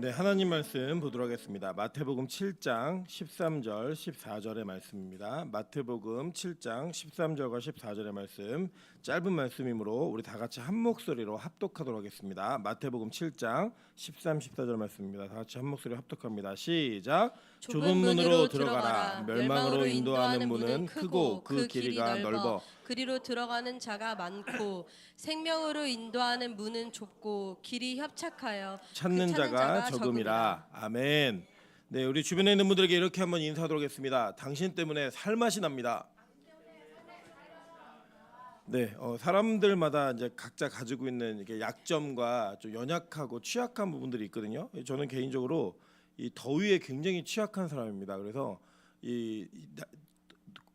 네, 하나님 말씀 보도록 하겠습니다. 마태복음 7장 13절 14절의 말씀입니다. 마태복음 7장 13절과 14절의 말씀, 짧은 말씀이므로 우리 다 같이 한 목소리로 합독하도록 하겠습니다. 마태복음 7장 13, 14절 말씀입니다. 다 같이 한 목소리로 합독합니다. 시작. 좁은 문으로 들어가라. 멸망으로 인도하는 문은 크고 그 길이가 넓어 그리로 들어가는 자가 많고 생명으로 인도하는 문은 좁고 길이 협착하여 찾는 자가 적음이라. 아멘. 네, 우리 주변에 있는 분들에게 이렇게 한번 인사하도록 하겠습니다. 당신 때문에 살맛이 납니다. 네, 사람들마다 이제 각자 가지고 있는 이렇게 약점과 좀 연약하고 취약한 부분들이 있거든요. 저는 개인적으로 이 더위에 굉장히 취약한 사람입니다. 그래서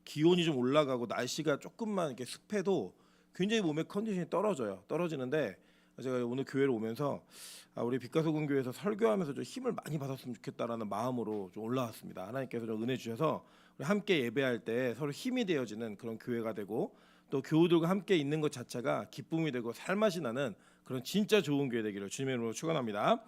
기온이 좀 올라가고 날씨가 조금만 이렇게 습해도 굉장히 몸의 컨디션이 떨어지는데 제가 오늘 교회를 오면서 우리 빛가소금 교회에서 설교하면서 좀 힘을 많이 받았으면 좋겠다라는 마음으로 좀 올라왔습니다. 하나님께서 좀 은혜 주셔서 우리 함께 예배할 때 서로 힘이 되어지는 그런 교회가 되고 또 교우들과 함께 있는 것 자체가 기쁨이 되고 살맛이 나는 그런 진짜 좋은 교회 되기를 주님의 이름으로 축원합니다.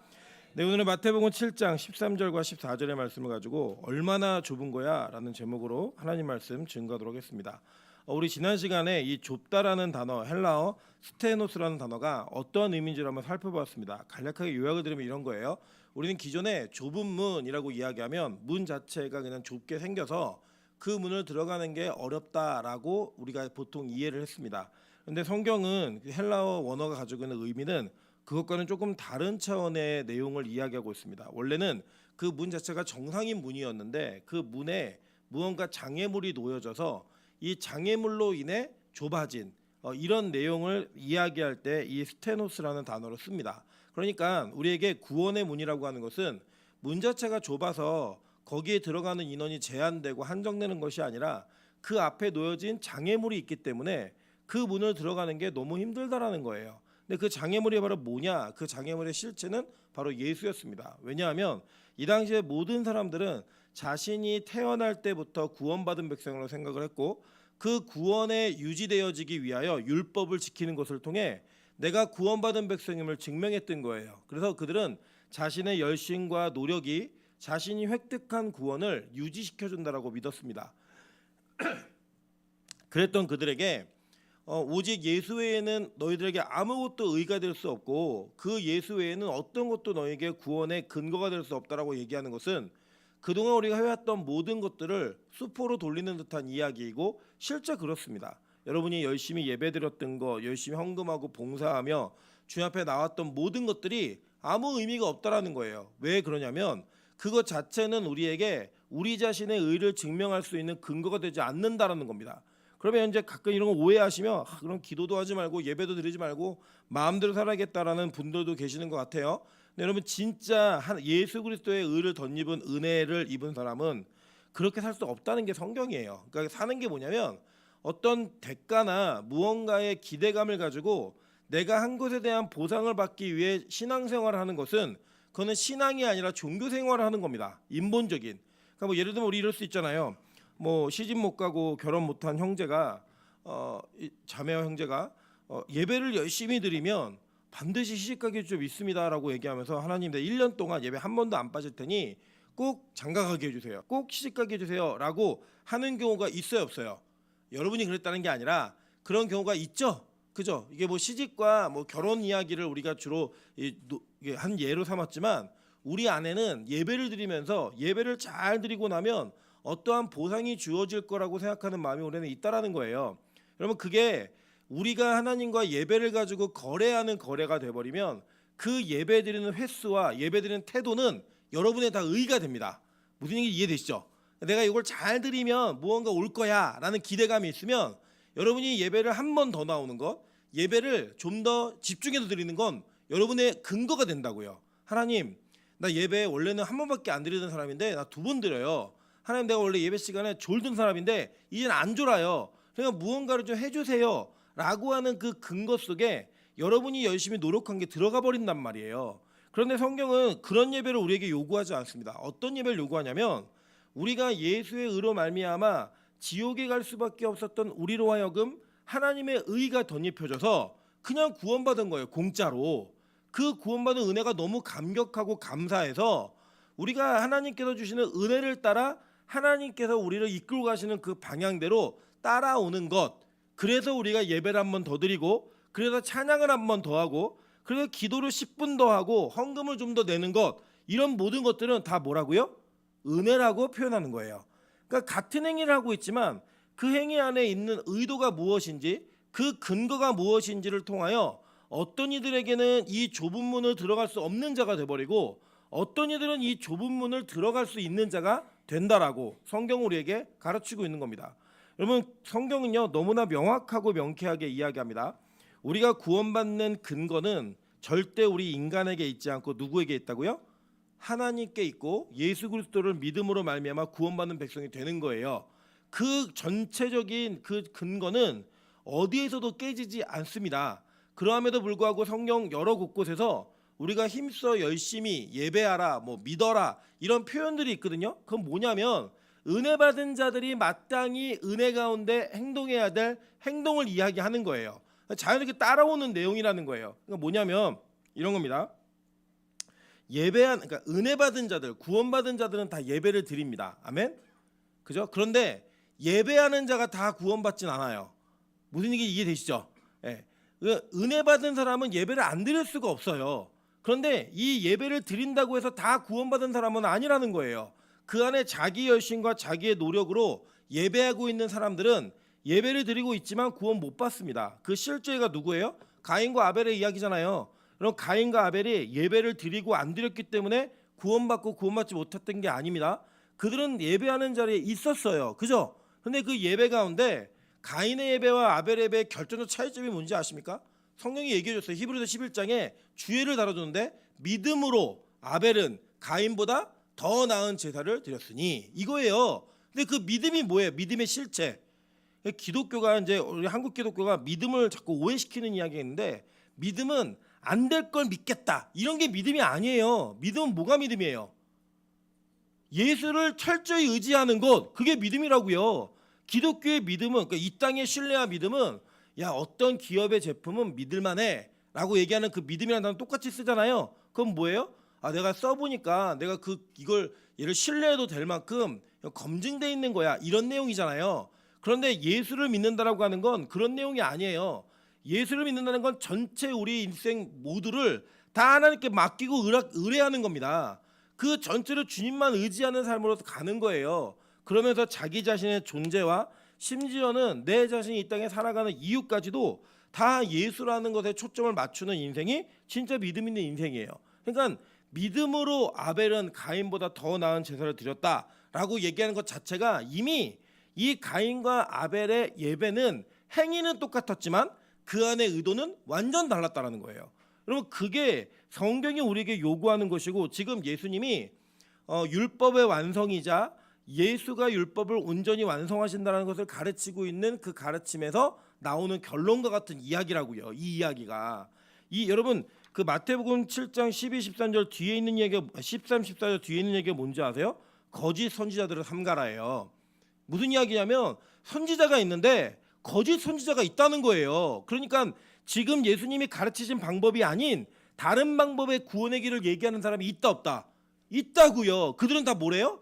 네, 오늘은 마태복음 7장 13절과 14절의 말씀을 가지고 얼마나 좁은 거야? 라는 제목으로 하나님 말씀 증거하도록 하겠습니다. 우리 지난 시간에 이 좁다라는 단어, 헬라어 스테노스라는 단어가 어떠한 의미인지를 한번 살펴보았습니다. 간략하게 요약을 드리면 이런 거예요. 우리는 기존에 좁은 문이라고 이야기하면 문 자체가 그냥 좁게 생겨서 그 문을 들어가는 게 어렵다라고 우리가 보통 이해를 했습니다. 그런데 성경은 헬라어 원어가 가지고 있는 의미는 그것과는 조금 다른 차원의 내용을 이야기하고 있습니다. 원래는 그 문 자체가 정상인 문이었는데 그 문에 무언가 장애물이 놓여져서 이 장애물로 인해 좁아진 이런 내용을 이야기할 때 이 스테노스라는 단어를 씁니다. 그러니까 우리에게 구원의 문이라고 하는 것은 문 자체가 좁아서 거기에 들어가는 인원이 제한되고 한정되는 것이 아니라 그 앞에 놓여진 장애물이 있기 때문에 그 문을 들어가는 게 너무 힘들다라는 거예요. 근데 그 장애물이 바로 뭐냐? 그 장애물의 실체는 바로 예수였습니다. 왜냐하면 이 당시에 모든 사람들은 자신이 태어날 때부터 구원받은 백성으로 생각을 했고 그 구원에 유지되어지기 위하여 율법을 지키는 것을 통해 내가 구원받은 백성임을 증명했던 거예요. 그래서 그들은 자신의 열심과 노력이 자신이 획득한 구원을 유지시켜준다라고 믿었습니다. 그랬던 그들에게 오직 예수 외에는 너희들에게 아무것도 의가 될 수 없고 그 예수 외에는 어떤 것도 너에게 구원의 근거가 될 수 없다라고 얘기하는 것은 그동안 우리가 해왔던 모든 것들을 수포로 돌리는 듯한 이야기이고 실제 그렇습니다. 여러분이 열심히 예배드렸던 거, 열심히 헌금하고 봉사하며 주님 앞에 나왔던 모든 것들이 아무 의미가 없다라는 거예요. 왜 그러냐면 그것 자체는 우리에게 우리 자신의 의를 증명할 수 있는 근거가 되지 않는다라는 겁니다. 그러면 이제 가끔 이런 거 오해하시면 그럼 기도도 하지 말고 예배도 드리지 말고 마음대로 살아야겠다라는 분들도 계시는 것 같아요. 근데 여러분 진짜 예수 그리스도의 의를 덧입은 은혜를 입은 사람은 그렇게 살 수 없다는 게 성경이에요. 그러니까 사는 게 뭐냐면 어떤 대가나 무언가의 기대감을 가지고 내가 한 것에 대한 보상을 받기 위해 신앙생활을 하는 것은 그거는 신앙이 아니라 종교생활을 하는 겁니다. 인본적인. 그러니까 뭐 예를 들면 우리 이럴 수 있잖아요. 뭐 시집 못 가고 결혼 못한 형제가 자매와 형제가 예배를 열심히 드리면 반드시 시집 가게 좀 있습니다라고 얘기하면서 하나님 내 1년 동안 예배 한 번도 안 빠질 테니 꼭 장가가게 해주세요. 꼭 시집 가게 해주세요라고 하는 경우가 있어요, 없어요? 여러분이 그랬다는 게 아니라 그런 경우가 있죠. 그죠? 이게 뭐 시집과 뭐 결혼 이야기를 우리가 주로 한 예로 삼았지만 우리 안에는 예배를 드리면서 예배를 잘 드리고 나면 어떠한 보상이 주어질 거라고 생각하는 마음이 우리는 있다라는 거예요. 여러분 그게 우리가 하나님과 예배를 가지고 거래하는 거래가 돼버리면 그 예배 드리는 횟수와 예배 드리는 태도는 여러분의 다 의가 됩니다. 무슨 얘기 이해되시죠? 내가 이걸 잘 드리면 무언가 올 거야 라는 기대감이 있으면 여러분이 예배를 한 번 더 나오는 것, 예배를 좀 더 집중해서 드리는 건 여러분의 근거가 된다고요. 하나님 나 예배 원래는 한 번밖에 안 드리던 사람인데 나 2번 드려요. 하나님 내가 원래 예배 시간에 졸던 사람인데 이제는 안 졸아요. 그러니까 무언가를 좀 해주세요 라고 하는 그 근거 속에 여러분이 열심히 노력한 게 들어가 버린단 말이에요. 그런데 성경은 그런 예배를 우리에게 요구하지 않습니다. 어떤 예배를 요구하냐면 우리가 예수의 의로 말미암아 지옥에 갈 수밖에 없었던 우리로 하여금 하나님의 의가 덧입혀져서 그냥 구원받은 거예요. 공짜로. 그 구원받은 은혜가 너무 감격하고 감사해서 우리가 하나님께서 주시는 은혜를 따라 하나님께서 우리를 이끌고 가시는 그 방향대로 따라오는 것. 그래서 우리가 예배를 한 번 더 드리고, 그래서 찬양을 한 번 더 하고, 그래서 기도를 10분 더 하고, 헌금을 좀 더 내는 것, 이런 모든 것들은 다 뭐라고요? 은혜라고 표현하는 거예요. 그러니까 같은 행위를 하고 있지만 그 행위 안에 있는 의도가 무엇인지, 그 근거가 무엇인지를 통하여 어떤 이들에게는 이 좁은 문을 들어갈 수 없는 자가 돼버리고, 어떤 이들은 이 좁은 문을 들어갈 수 있는 자가 된다라고 성경은 우리에게 가르치고 있는 겁니다. 여러분, 성경은요 너무나 명확하고 명쾌하게 이야기합니다. 우리가 구원받는 근거는 절대 우리 인간에게 있지 않고 누구에게 있다고요? 하나님께 있고 예수 그리스도를 믿음으로 말미암아 구원받는 백성이 되는 거예요. 그 전체적인 그 근거는 어디에서도 깨지지 않습니다. 그럼에도 불구하고 성경 여러 곳곳에서 우리가 힘써 열심히 예배하라, 뭐 믿어라 이런 표현들이 있거든요. 그건 뭐냐면 은혜 받은 자들이 마땅히 은혜 가운데 행동해야 될 행동을 이야기하는 거예요. 자연스럽게 따라오는 내용이라는 거예요. 그러니까 뭐냐면 이런 겁니다. 그러니까 은혜 받은 자들, 구원받은 자들은 다 예배를 드립니다. 아멘. 그죠? 그런데 예배하는 자가 다 구원받진 않아요. 무슨 얘기 이해되시죠? 예. 은혜 받은 사람은 예배를 안 드릴 수가 없어요. 그런데 이 예배를 드린다고 해서 다 구원받은 사람은 아니라는 거예요. 그 안에 자기 열심과 자기의 노력으로 예배하고 있는 사람들은 예배를 드리고 있지만 구원 못 받습니다. 그 실제가 누구예요? 가인과 아벨의 이야기잖아요. 그럼 가인과 아벨이 예배를 드리고 안 드렸기 때문에 구원받고 구원받지 못했던 게 아닙니다. 그들은 예배하는 자리에 있었어요. 그죠? 근데 그 예배 가운데 가인의 예배와 아벨의 예배의 결정적 차이점이 뭔지 아십니까? 성경이 얘기해 줬어요. 히브리서 11장에 주의를 다뤄주는데 믿음으로 아벨은 가인보다 더 나은 제사를 드렸으니 이거예요. 근데 그 믿음이 뭐예요? 믿음의 실체. 기독교가 이제 우리 한국 기독교가 믿음을 자꾸 오해시키는 이야기가 있는데 믿음은 안 될 걸 믿겠다 이런 게 믿음이 아니에요. 믿음은 뭐가 믿음이에요? 예수를 철저히 의지하는 것, 그게 믿음이라고요. 기독교의 믿음은, 그러니까 이 땅의 신뢰와 믿음은 야 어떤 기업의 제품은 믿을만해 라고 얘기하는 그 믿음이라는 단어 똑같이 쓰잖아요. 그건 뭐예요? 아 내가 써보니까 내가 이걸 얘를 신뢰해도 될 만큼 검증돼 있는 거야 이런 내용이잖아요. 그런데 예수를 믿는다라고 하는 건 그런 내용이 아니에요. 예수를 믿는다는 건 전체 우리 인생 모두를 다 하나님께 맡기고 의뢰하는 겁니다. 그 전체를 주님만 의지하는 삶으로서 가는 거예요. 그러면서 자기 자신의 존재와 심지어는 내 자신이 이 땅에 살아가는 이유까지도 다 예수라는 것에 초점을 맞추는 인생이 진짜 믿음 있는 인생이에요. 그러니까 믿음으로 아벨은 가인보다 더 나은 제사를 드렸다라고 얘기하는 것 자체가 이미 이 가인과 아벨의 예배는 행위는 똑같았지만 그 안의 의도는 완전 달랐다라는 거예요. 여러분 그게 성경이 우리에게 요구하는 것이고 지금 예수님이 율법의 완성이자 예수가 율법을 온전히 완성하신다는 것을 가르치고 있는 그 가르침에서 나오는 결론과 같은 이야기라고요. 이 이야기가 여러분 그 마태복음 7장 12, 13절 뒤에 있는 얘기가 13, 14절 뒤에 있는 얘기가 뭔지 아세요? 거짓 선지자들을 삼가라예요. 무슨 이야기냐면 선지자가 있는데 거짓 선지자가 있다는 거예요. 그러니까 지금 예수님이 가르치신 방법이 아닌 다른 방법의 구원의 길을 얘기하는 사람이 있다 없다? 있다고요. 그들은 다 뭐래요?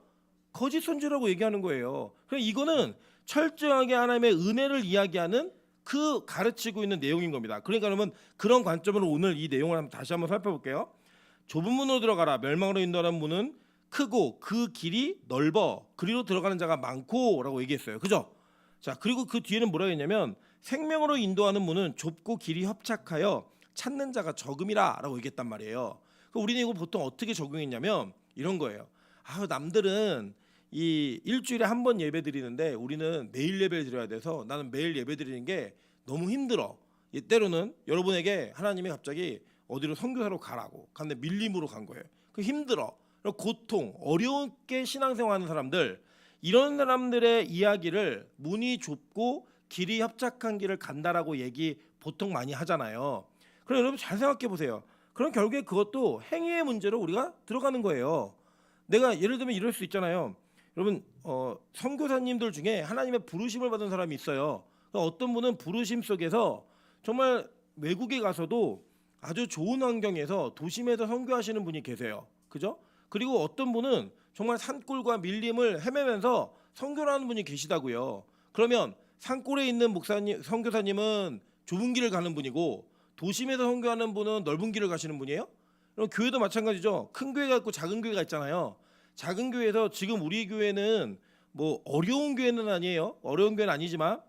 거짓 선지라고 얘기하는 거예요. 그러니까 이거는 철저하게 하나님의 은혜를 이야기하는 그 가르치고 있는 내용인 겁니다. 그러니까 여러분 그런 관점으로 오늘 이 내용을 다시 한번 살펴볼게요. 좁은 문으로 들어가라. 멸망으로 인도하는 문은 크고 그 길이 넓어 그리로 들어가는 자가 많고라고 얘기했어요. 그죠? 자 그리고 그 뒤에는 뭐라고 했냐면 생명으로 인도하는 문은 좁고 길이 협착하여 찾는 자가 적음이라라고 얘기했단 말이에요. 우리는 이거 보통 어떻게 적용했냐면 이런 거예요. 남들은 이 일주일에 한 번 예배 드리는데 우리는 매일 예배를 드려야 돼서 나는 매일 예배 드리는 게 너무 힘들어. 때로는 여러분에게 하나님이 갑자기 어디로 선교사로 가라고 근데 밀림으로 간 거예요. 그 힘들어. 고통, 어렵게 신앙생활하는 사람들 이런 사람들의 이야기를 문이 좁고 길이 협착한 길을 간다라고 얘기 보통 많이 하잖아요. 그럼 여러분 잘 생각해 보세요. 그럼 결국에 그것도 행위의 문제로 우리가 들어가는 거예요. 내가 예를 들면 이럴 수 있잖아요. 여러분 선교사님들 중에 하나님의 부르심을 받은 사람이 있어요. 어떤 분은 부르심 속에서 정말 외국에 가서도 아주 좋은 환경에서 도심에서 선교하시는 분이 계세요. 그죠? 그리고 어떤 분은 정말 산골과 밀림을 헤매면서 선교를 하는 분이 계시다고요. 그러면 산골에 있는 목사님, 선교사님은 좁은 길을 가는 분이고 도심에서 선교하는 분은 넓은 길을 가시는 분이에요? 그럼 교회도 마찬가지죠. 큰 교회가 있고 작은 교회가 있잖아요. 작은 교회에서 지금 우리 교회는 뭐 어려운 교회는 아니에요. 어려운 교회는 아니지만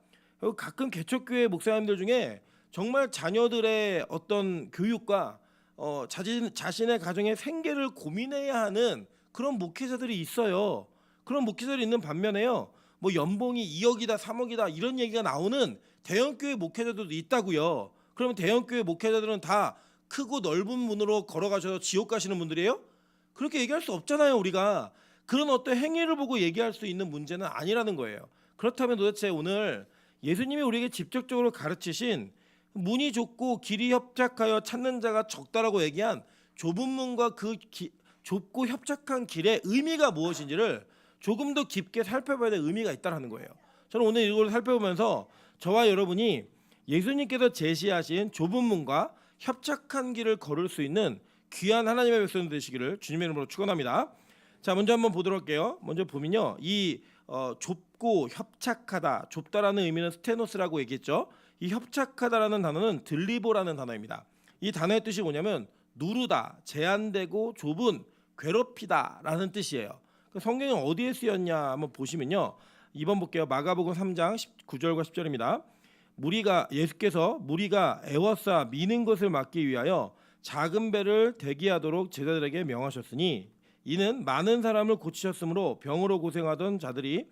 가끔 개척교회 목사님들 중에 정말 자녀들의 어떤 교육과 자신의 가정의 생계를 고민해야 하는 그런 목회자들이 있어요. 그런 목회자들이 있는 반면에요. 뭐 연봉이 2억이다 3억이다 이런 얘기가 나오는 대형교회 목회자들도 있다고요. 그러면 대형교회 목회자들은 다 크고 넓은 문으로 걸어가셔서 지옥 가시는 분들이에요? 그렇게 얘기할 수 없잖아요. 우리가 그런 어떤 행위를 보고 얘기할 수 있는 문제는 아니라는 거예요. 그렇다면 도대체 오늘 예수님이 우리에게 직접적으로 가르치신 문이 좁고 길이 협착하여 찾는 자가 적다라고 얘기한 좁은 문과 그 좁고 협착한 길의 의미가 무엇인지를 조금 더 깊게 살펴봐야 될 의미가 있다는 거예요. 저는 오늘 이걸 살펴보면서 저와 여러분이 예수님께서 제시하신 좁은 문과 협착한 길을 걸을 수 있는 귀한 하나님의 백성 되시기를 주님의 이름으로 축원합니다. 자, 먼저 한번 보도록 할게요. 먼저 보면요, 이 좁고 협착하다, 좁다라는 의미는 스테노스라고 얘기했죠. 이 협착하다라는 단어는 들리보라는 단어입니다. 이 단어의 뜻이 뭐냐면 누르다, 제한되고 좁은, 괴롭히다라는 뜻이에요. 성경이 어디에 쓰였냐 한번 보시면요, 2번 볼게요. 마가복음 3장 9절과 10절입니다. 예수께서 무리가 애워싸 미는 것을 막기 위하여 작은 배를 대기하도록 제자들에게 명하셨으니 이는 많은 사람을 고치셨으므로 병으로 고생하던 자들이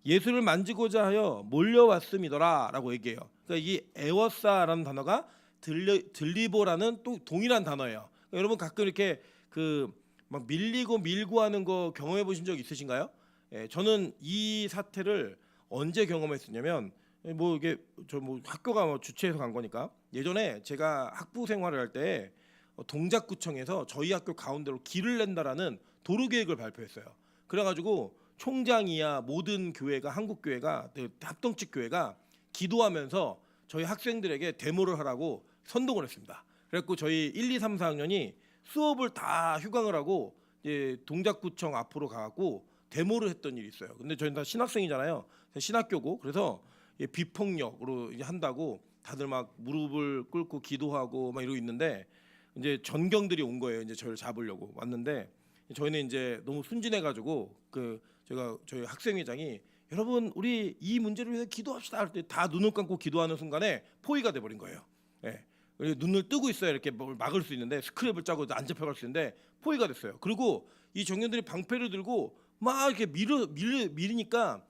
예수를 만지고자 하여 몰려왔음이더라라고 얘기해요. 그러니까 이 애워싸라는 단어가 들리보라는 또 동일한 단어예요. 그러니까 여러분 가끔 이렇게 막 밀리고 밀고 하는 거 경험해 보신 적 있으신가요? 저는 이 사태를 언제 경험했었냐면 뭐 이게 학교가 뭐 주최해서 간 거니까 예전에 제가 학부 생활을 할 때 동작구청에서 저희 학교 가운데로 길을 낸다라는 도로 계획을 발표했어요. 그래가지고 총장이야 모든 교회가 한국 교회가 합동측 교회가 기도하면서 저희 학생들에게 데모를 하라고 선동을 했습니다. 그래갖고 저희 1, 2, 3, 4학년이 수업을 다 휴강을 하고 이제 동작구청 앞으로 가갖고 데모를 했던 일이 있어요. 근데 저희는 다 신학생이잖아요. 신학교고 그래서 비폭력으로 이제 한다고 다들 막 무릎을 꿇고 기도하고 막 이러고 있는데 이제 전경들이 온 거예요. 이제 저희를 잡으려고 왔는데 저희는 이제 너무 순진해가지고 저희 학생회장이 여러분 우리 이 문제를 위해서 기도합시다 할 때 다 눈을 감고 기도하는 순간에 포위가 돼버린 거예요. 예. 눈을 뜨고 있어야 이렇게 뭘 막을 수 있는데 스크랩을 짜고 안 잡혀갈 수 있는데 포위가 됐어요. 그리고 이 청년들이 방패를 들고 막 이렇게 밀으니까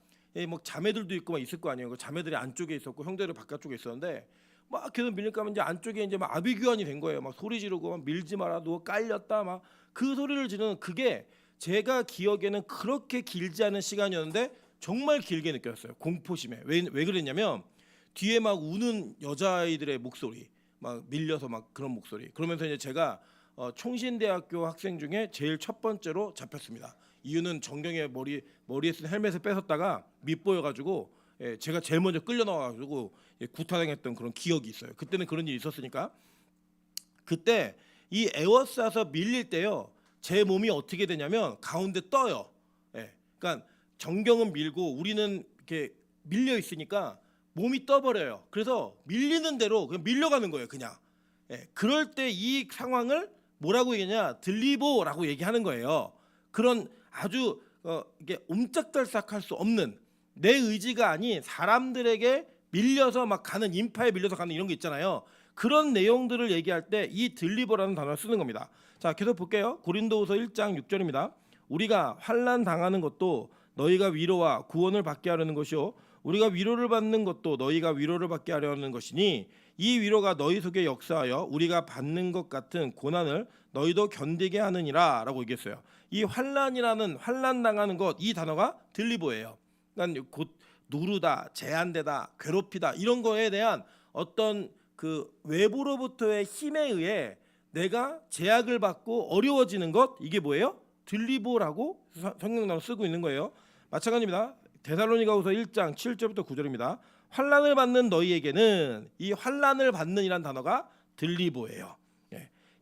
막 자매들도 있고 막 있을 거 아니에요. 그 자매들이 안쪽에 있었고 형제들 바깥쪽에 있었는데 막 계속 밀니까 이제 안쪽에 이제 막 아비규환이 된 거예요. 막 소리 지르고 막 밀지 마라 누가 깔렸다 막 그 소리를 지르는 그게 제가 기억에는 그렇게 길지 않은 시간이었는데 정말 길게 느꼈어요. 공포심에. 왜 그랬냐면 뒤에 막 우는 여자아이들의 목소리 막 밀려서 막 그런 목소리. 그러면서 이제 제가 총신대학교 학생 중에 제일 첫 번째로 잡혔습니다. 이유는 정경의 머리에 쓴 헬멧을 뺏었다가 밉보여가지고 제가 제일 먼저 끌려 나와가지고 구타당했던 그런 기억이 있어요. 그때는 그런 일이 있었으니까. 그때 이 에워싸서 밀릴 때요, 제 몸이 어떻게 되냐면 가운데 떠요. 그러니까 정경은 밀고 우리는 이렇게 밀려 있으니까 몸이 떠버려요. 그래서 밀리는 대로 그냥 밀려가는 거예요, 그냥. 그럴 때 이 상황을 뭐라고 얘기하냐, 들리보라고 얘기하는 거예요. 그런 아주 이게 옴짝달싹할 수 없는 내 의지가 아닌 사람들에게 밀려서 막 가는, 인파에 밀려서 가는 이런 게 있잖아요. 그런 내용들을 얘기할 때 이 들리보라는 단어를 쓰는 겁니다. 자, 계속 볼게요. 고린도후서 1장 6절입니다. 우리가 환난 당하는 것도 너희가 위로와 구원을 받게 하려는 것이요 우리가 위로를 받는 것도 너희가 위로를 받게 하려는 것이니 이 위로가 너희 속에 역사하여 우리가 받는 것 같은 고난을 너희도 견디게 하느니라 라고 얘기했어요. 이 환난이라는, 환난 당하는 것, 이 단어가 들리보예요. 그러니까 곧 누르다, 제한되다, 괴롭히다 이런 거에 대한 어떤 그 외부로부터의 힘에 의해 내가 제약을 받고 어려워지는 것, 이게 뭐예요? 들리보라고 성경단어 쓰고 있는 거예요. 마찬가지입니다. 데살로니가후서 1장 7절부터 9절입니다. 환난을 받는 너희에게는, 이 환난을 받는이란 단어가 들리보예요.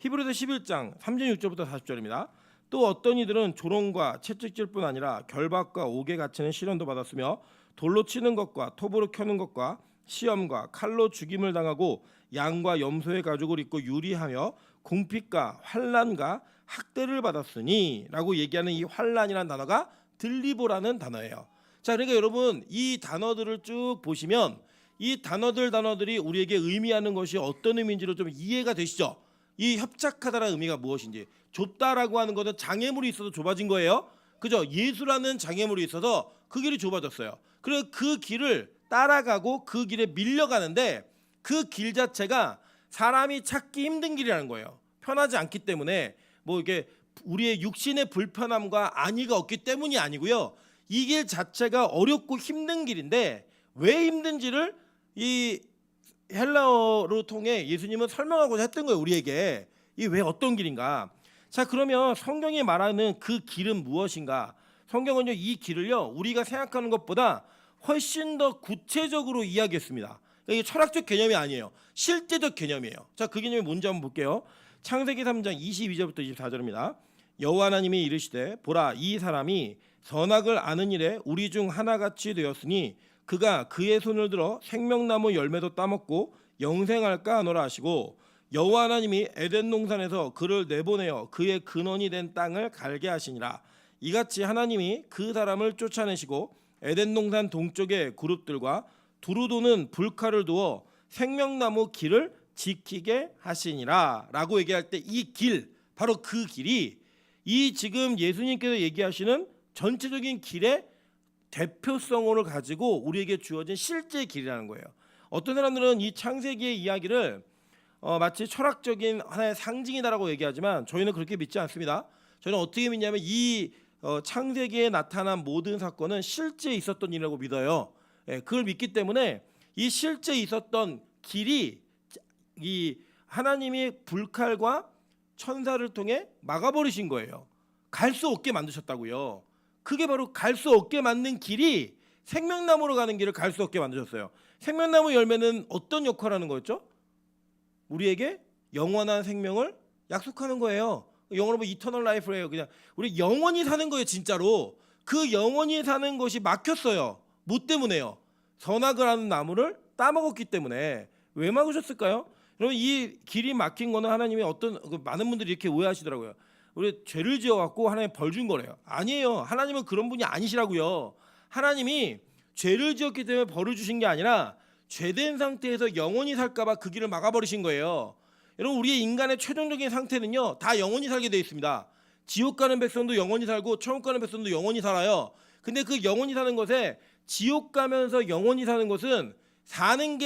히브리서 11장 36절부터 40절입니다. 또 어떤 이들은 조롱과 채찍질뿐 아니라 결박과 옥에 갇히는 시련도 받았으며 돌로 치는 것과 톱으로 켜는 것과 시험과 칼로 죽임을 당하고 양과 염소의 가죽을 입고 유리하며 궁핍과 환난과 학대를 받았으니 라고 얘기하는 이 환난이라는 단어가 들리보라는 단어예요. 자, 그러니까 여러분 이 단어들을 쭉 보시면 이 단어들이 우리에게 의미하는 것이 어떤 의미인지로 좀 이해가 되시죠? 이 협착하다라는 의미가 무엇인지. 좁다라고 하는 것은 장애물이 있어서 좁아진 거예요. 그죠? 예수라는 장애물이 있어서 그 길이 좁아졌어요. 그래서 그 길을 따라가고 그 길에 밀려가는데 그 길 자체가 사람이 찾기 힘든 길이라는 거예요. 편하지 않기 때문에 뭐 이게 우리의 육신의 불편함과 안위가 없기 때문이 아니고요. 이 길 자체가 어렵고 힘든 길인데 왜 힘든지를 이 헬라어로 통해 예수님은 설명하고자 했던 거예요. 우리에게 이 왜 어떤 길인가. 자, 그러면 성경이 말하는 그 길은 무엇인가? 성경은요 이 길을요 우리가 생각하는 것보다 훨씬 더 구체적으로 이야기했습니다. 이게 철학적 개념이 아니에요. 실제적 개념이에요. 자, 그 개념이 뭔지 한번 볼게요. 창세기 3장 22절부터 24절입니다. 여호와 하나님이 이르시되 보라 이 사람이 선악을 아는 일에 우리 중 하나같이 되었으니 그가 그의 손을 들어 생명나무 열매도 따먹고 영생할까 하노라 하시고 여호와 하나님이 에덴 동산에서 그를 내보내어 그의 근원이 된 땅을 갈게 하시니라. 이같이 하나님이 그 사람을 쫓아내시고 에덴 동산 동쪽의 그룹들과 두루 도는 불칼을 두어 생명나무 길을 지키게 하시니라 라고 얘기할 때 이 길, 바로 그 길이 이 지금 예수님께서 얘기하시는 전체적인 길의 대표성을 가지고 우리에게 주어진 실제 길이라는 거예요. 어떤 사람들은 이 창세기의 이야기를 마치 철학적인 하나의 상징이다라고 얘기하지만 저희는 그렇게 믿지 않습니다. 저희는 어떻게 믿냐면 이 창세기에 나타난 모든 사건은 실제 있었던 일이라고 믿어요. 그걸 믿기 때문에 이 실제 있었던 길이 이 하나님이 불칼과 천사를 통해 막아버리신 거예요. 갈 수 없게 만드셨다고요. 그게 바로 갈 수 없게 만든 길이 생명나무로 가는 길을 갈 수 없게 만드셨어요. 생명나무 열매는 어떤 역할을 하는 거였죠? 우리에게 영원한 생명을 약속하는 거예요. 영어로 뭐 이터널 라이프래요. 그냥 우리 영원히 사는 거예요, 진짜로. 그 영원히 사는 것이 막혔어요. 뭐 때문에요? 선악을 하는 나무를 따먹었기 때문에. 왜 막으셨을까요? 여러분 이 길이 막힌 거는 하나님이 많은 분들이 이렇게 오해하시더라고요. 우리 죄를 지어갖고 하나님 벌 준 거래요. 아니에요. 하나님은 그런 분이 아니시라고요. 하나님이 죄를 지었기 때문에 벌을 주신 게 아니라 죄된 상태에서 영원히 살까봐 그 길을 막아버리신 거예요. 여러분 우리의 인간의 최종적인 상태는요 다 영원히 살게 되어 있습니다. 지옥 가는 백성도 영원히 살고 천국 가는 백성도 영원히 살아요. 근데 그 영원히 사는 것에 지옥 가면서 영원히 사는 것은 사는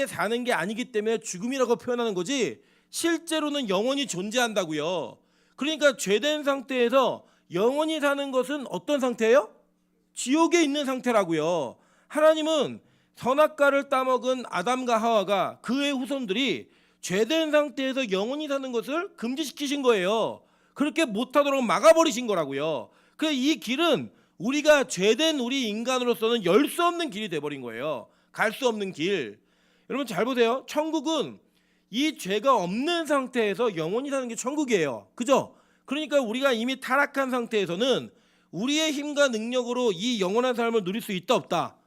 게 아니기 때문에 죽음이라고 표현하는 거지 실제로는 영원히 존재한다고요. 그러니까 죄된 상태에서 영원히 사는 것은 어떤 상태예요? 지옥에 있는 상태라고요. 하나님은 선악과를 따먹은 아담과 하와가 그의 후손들이 죄된 상태에서 영원히 사는 것을 금지시키신 거예요. 그렇게 못하도록 막아버리신 거라고요. 그래서 이 길은 우리가 죄된 우리 인간으로서는 열 수 없는 길이 돼버린 거예요. 갈 수 없는 길. 여러분 잘 보세요. 천국은 이 죄가 없는 상태에서 영원히 사는 게 천국이에요. 그죠? 그러니까 우리가 이미 타락한 상태에서는 우리의 힘과 능력으로 이 영원한 삶을 누릴 수 있다 없다?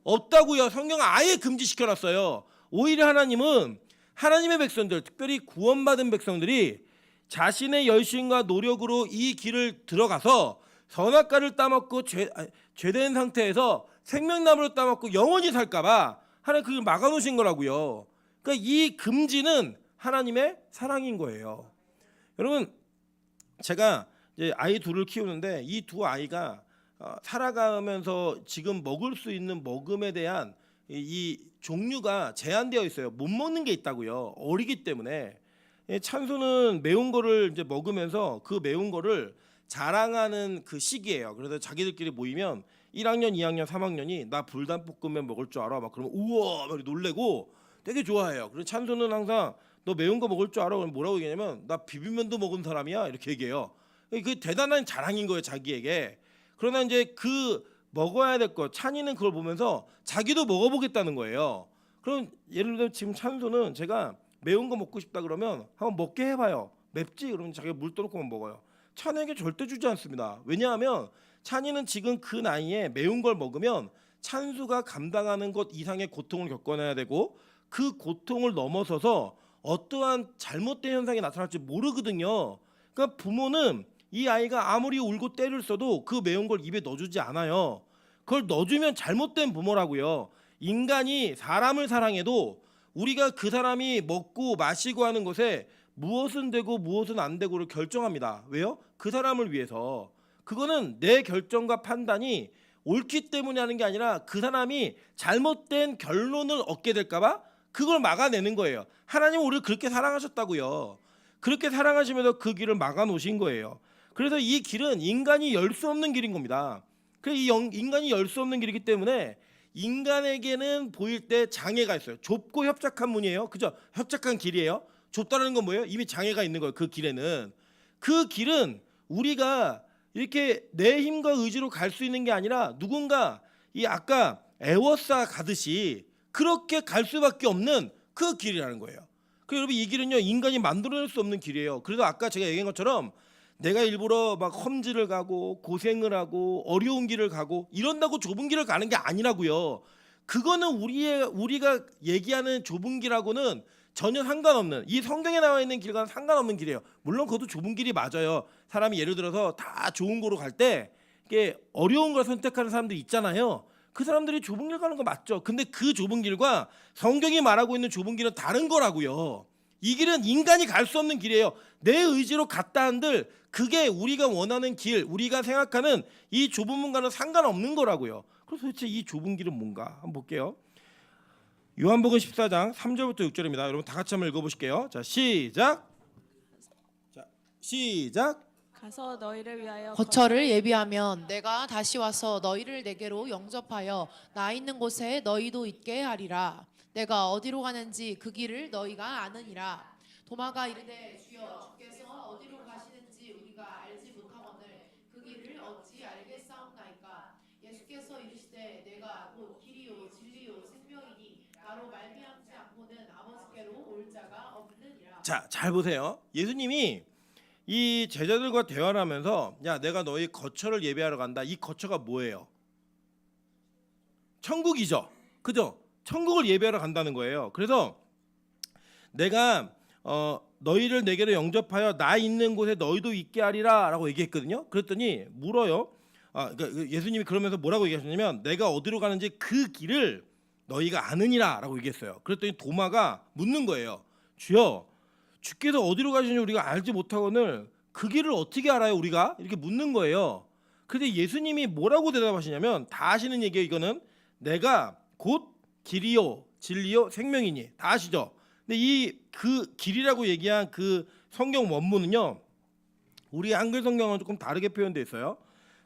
없다고요. 성경은 아예 금지시켜놨어요. 오히려 하나님은 하나님의 백성들, 특별히 구원받은 백성들이 자신의 열심과 노력으로 이 길을 들어가서 선악과를 따먹고 죄된 상태에서 생명나무를 따먹고 영원히 살까봐 하나님 그걸 막아놓으신 거라고요. 그러니까 이 금지는 하나님의 사랑인 거예요. 여러분 제가 이제 아이 둘을 키우는데 이 두 아이가 살아가면서 지금 먹을 수 있는 먹음에 대한 이 종류가 제한되어 있어요. 못 먹는 게 있다고요. 어리기 때문에. 찬수는 매운 거를 이제 먹으면서 그 매운 거를 자랑하는 그 시기예요. 그래서 자기들끼리 모이면 1학년, 2학년, 3학년이 나 불닭볶음면 먹을 줄 알아. 막 그러면 우와 막 놀래고 되게 좋아해요. 그래서 찬수는 항상 너 매운 거 먹을 줄 알아? 그럼 뭐라고 얘기하냐면 나 비빔면도 먹은 사람이야 이렇게 얘기해요. 그 대단한 자랑인 거예요 자기에게. 그러나 이제 그 먹어야 될 거 찬이는 그걸 보면서 자기도 먹어보겠다는 거예요. 그럼 예를 들어 지금 찬수는 제가 매운 거 먹고 싶다 그러면 한번 먹게 해봐요. 맵지? 그러면 자기가 물 떠놓고만 먹어요. 찬이에게 절대 주지 않습니다. 왜냐하면 찬이는 지금 그 나이에 매운 걸 먹으면 찬수가 감당하는 것 이상의 고통을 겪어내야 되고 그 고통을 넘어서서 어떠한 잘못된 현상이 나타날지 모르거든요. 그러니까 부모는 이 아이가 아무리 울고 때를 써도 그 매운 걸 입에 넣어주지 않아요. 그걸 넣어주면 잘못된 부모라고요. 인간이 사람을 사랑해도 우리가 그 사람이 먹고 마시고 하는 것에 무엇은 되고 무엇은 안 되고를 결정합니다. 왜요? 그 사람을 위해서. 그거는 내 결정과 판단이 옳기 때문에 하는 게 아니라 그 사람이 잘못된 결론을 얻게 될까 봐 그걸 막아내는 거예요. 하나님은 우리를 그렇게 사랑하셨다고요. 그렇게 사랑하시면서 그 길을 막아놓으신 거예요. 그래서 이 길은 인간이 열 수 없는 길인 겁니다. 그래서 인간이 열 수 없는 길이기 때문에 인간에게는 보일 때 장애가 있어요. 좁고 협착한 문이에요. 그죠? 협착한 길이에요. 좁다는 건 뭐예요? 이미 장애가 있는 거예요. 그 길에는. 그 길은 우리가 이렇게 내 힘과 의지로 갈 수 있는 게 아니라 누군가 이 아까 에워싸 가듯이 그렇게 갈 수밖에 없는 그 길이라는 거예요. 그 여러분 이 길은요 인간이 만들어낼 수 없는 길이에요. 그래서 아까 제가 얘기한 것처럼 내가 일부러 막 험지를 가고 고생을 하고 어려운 길을 가고 이런다고 좁은 길을 가는 게 아니라고요. 그거는 우리가 얘기하는 좁은 길하고는 전혀 상관없는 이 성경에 나와 있는 길과는 상관없는 길이에요. 물론 그것도 좁은 길이 맞아요. 사람이 예를 들어서 다 좋은 거로 갈 때 이게 어려운 걸 선택하는 사람들이 있잖아요. 그 사람들이 좁은 길 가는 거 맞죠. 근데 그 좁은 길과 성경이 말하고 있는 좁은 길은 다른 거라고요. 이 길은 인간이 갈 수 없는 길이에요. 내 의지로 갔다 한들 그게 우리가 원하는 길, 우리가 생각하는 이 좁은 문과는 상관없는 거라고요. 그래서 도대체 이 좁은 길은 뭔가 한번 볼게요. 요한복음 14장 3절부터 6절입니다. 여러분 다 같이 한번 읽어보실게요. 자 시작. 자 시작. 가서 너희를 위하여 거처를 예비하면 내가 다시 와서 너희를 내게로 영접하여 나 있는 곳에 너희도 있게 하리라. 내가 어디로 가는지 그 길을 너희가 아느니라. 도마가 이르되 주여 주께서 어디로 가시는지 우리가 알지 못하거늘 그 길을 어찌 알겠사옵나이까. 예수께서 이르시되 내가 곧 길이요 진리요 생명이니 나로 말미암지 않고는 아버지께로 올 자가 없느니라. 자, 잘 보세요. 예수님이 이 제자들과 대화를 하면서 야 내가 너희 거처를 예배하러 간다. 이 거처가 뭐예요? 천국이죠. 그죠? 천국을 예배하러 간다는 거예요. 그래서 내가 너희를 내게로 영접하여 나 있는 곳에 너희도 있게 하리라 라고 얘기했거든요. 그랬더니 물어요. 그러니까 예수님이 그러면서 뭐라고 얘기하셨냐면 내가 어디로 가는지 그 길을 너희가 아느니라 라고 얘기했어요. 그랬더니 도마가 묻는 거예요. 주여 주께서 어디로 가시는지 우리가 알지 못하거늘 그 길을 어떻게 알아요 우리가? 이렇게 묻는 거예요. 근데 예수님이 뭐라고 대답하시냐면 다 아시는 얘기예요. 이거는 내가 곧 길이요 진리요 생명이니 다 아시죠? 근데 이 그 길이라고 얘기한 그 성경 원문은요 우리 한글 성경은 조금 다르게 표현되어 있어요.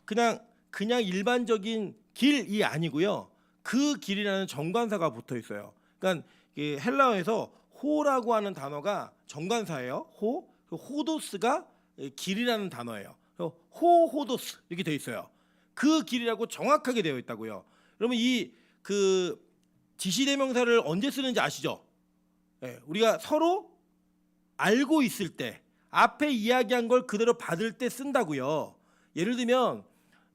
그냥 일반적인 길이 아니고요. 그 길이라는 정관사가 붙어 있어요. 그러니까 헬라어에서 호라고 하는 단어가 정관사예요. 호도스가 길이라는 단어예요. 호도스 이렇게 되어 있어요. 그 길이라고 정확하게 되어 있다고요. 여러분 이 그 지시대명사를 언제 쓰는지 아시죠? 네, 우리가 서로 알고 있을 때 앞에 이야기한 걸 그대로 받을 때 쓴다고요. 예를 들면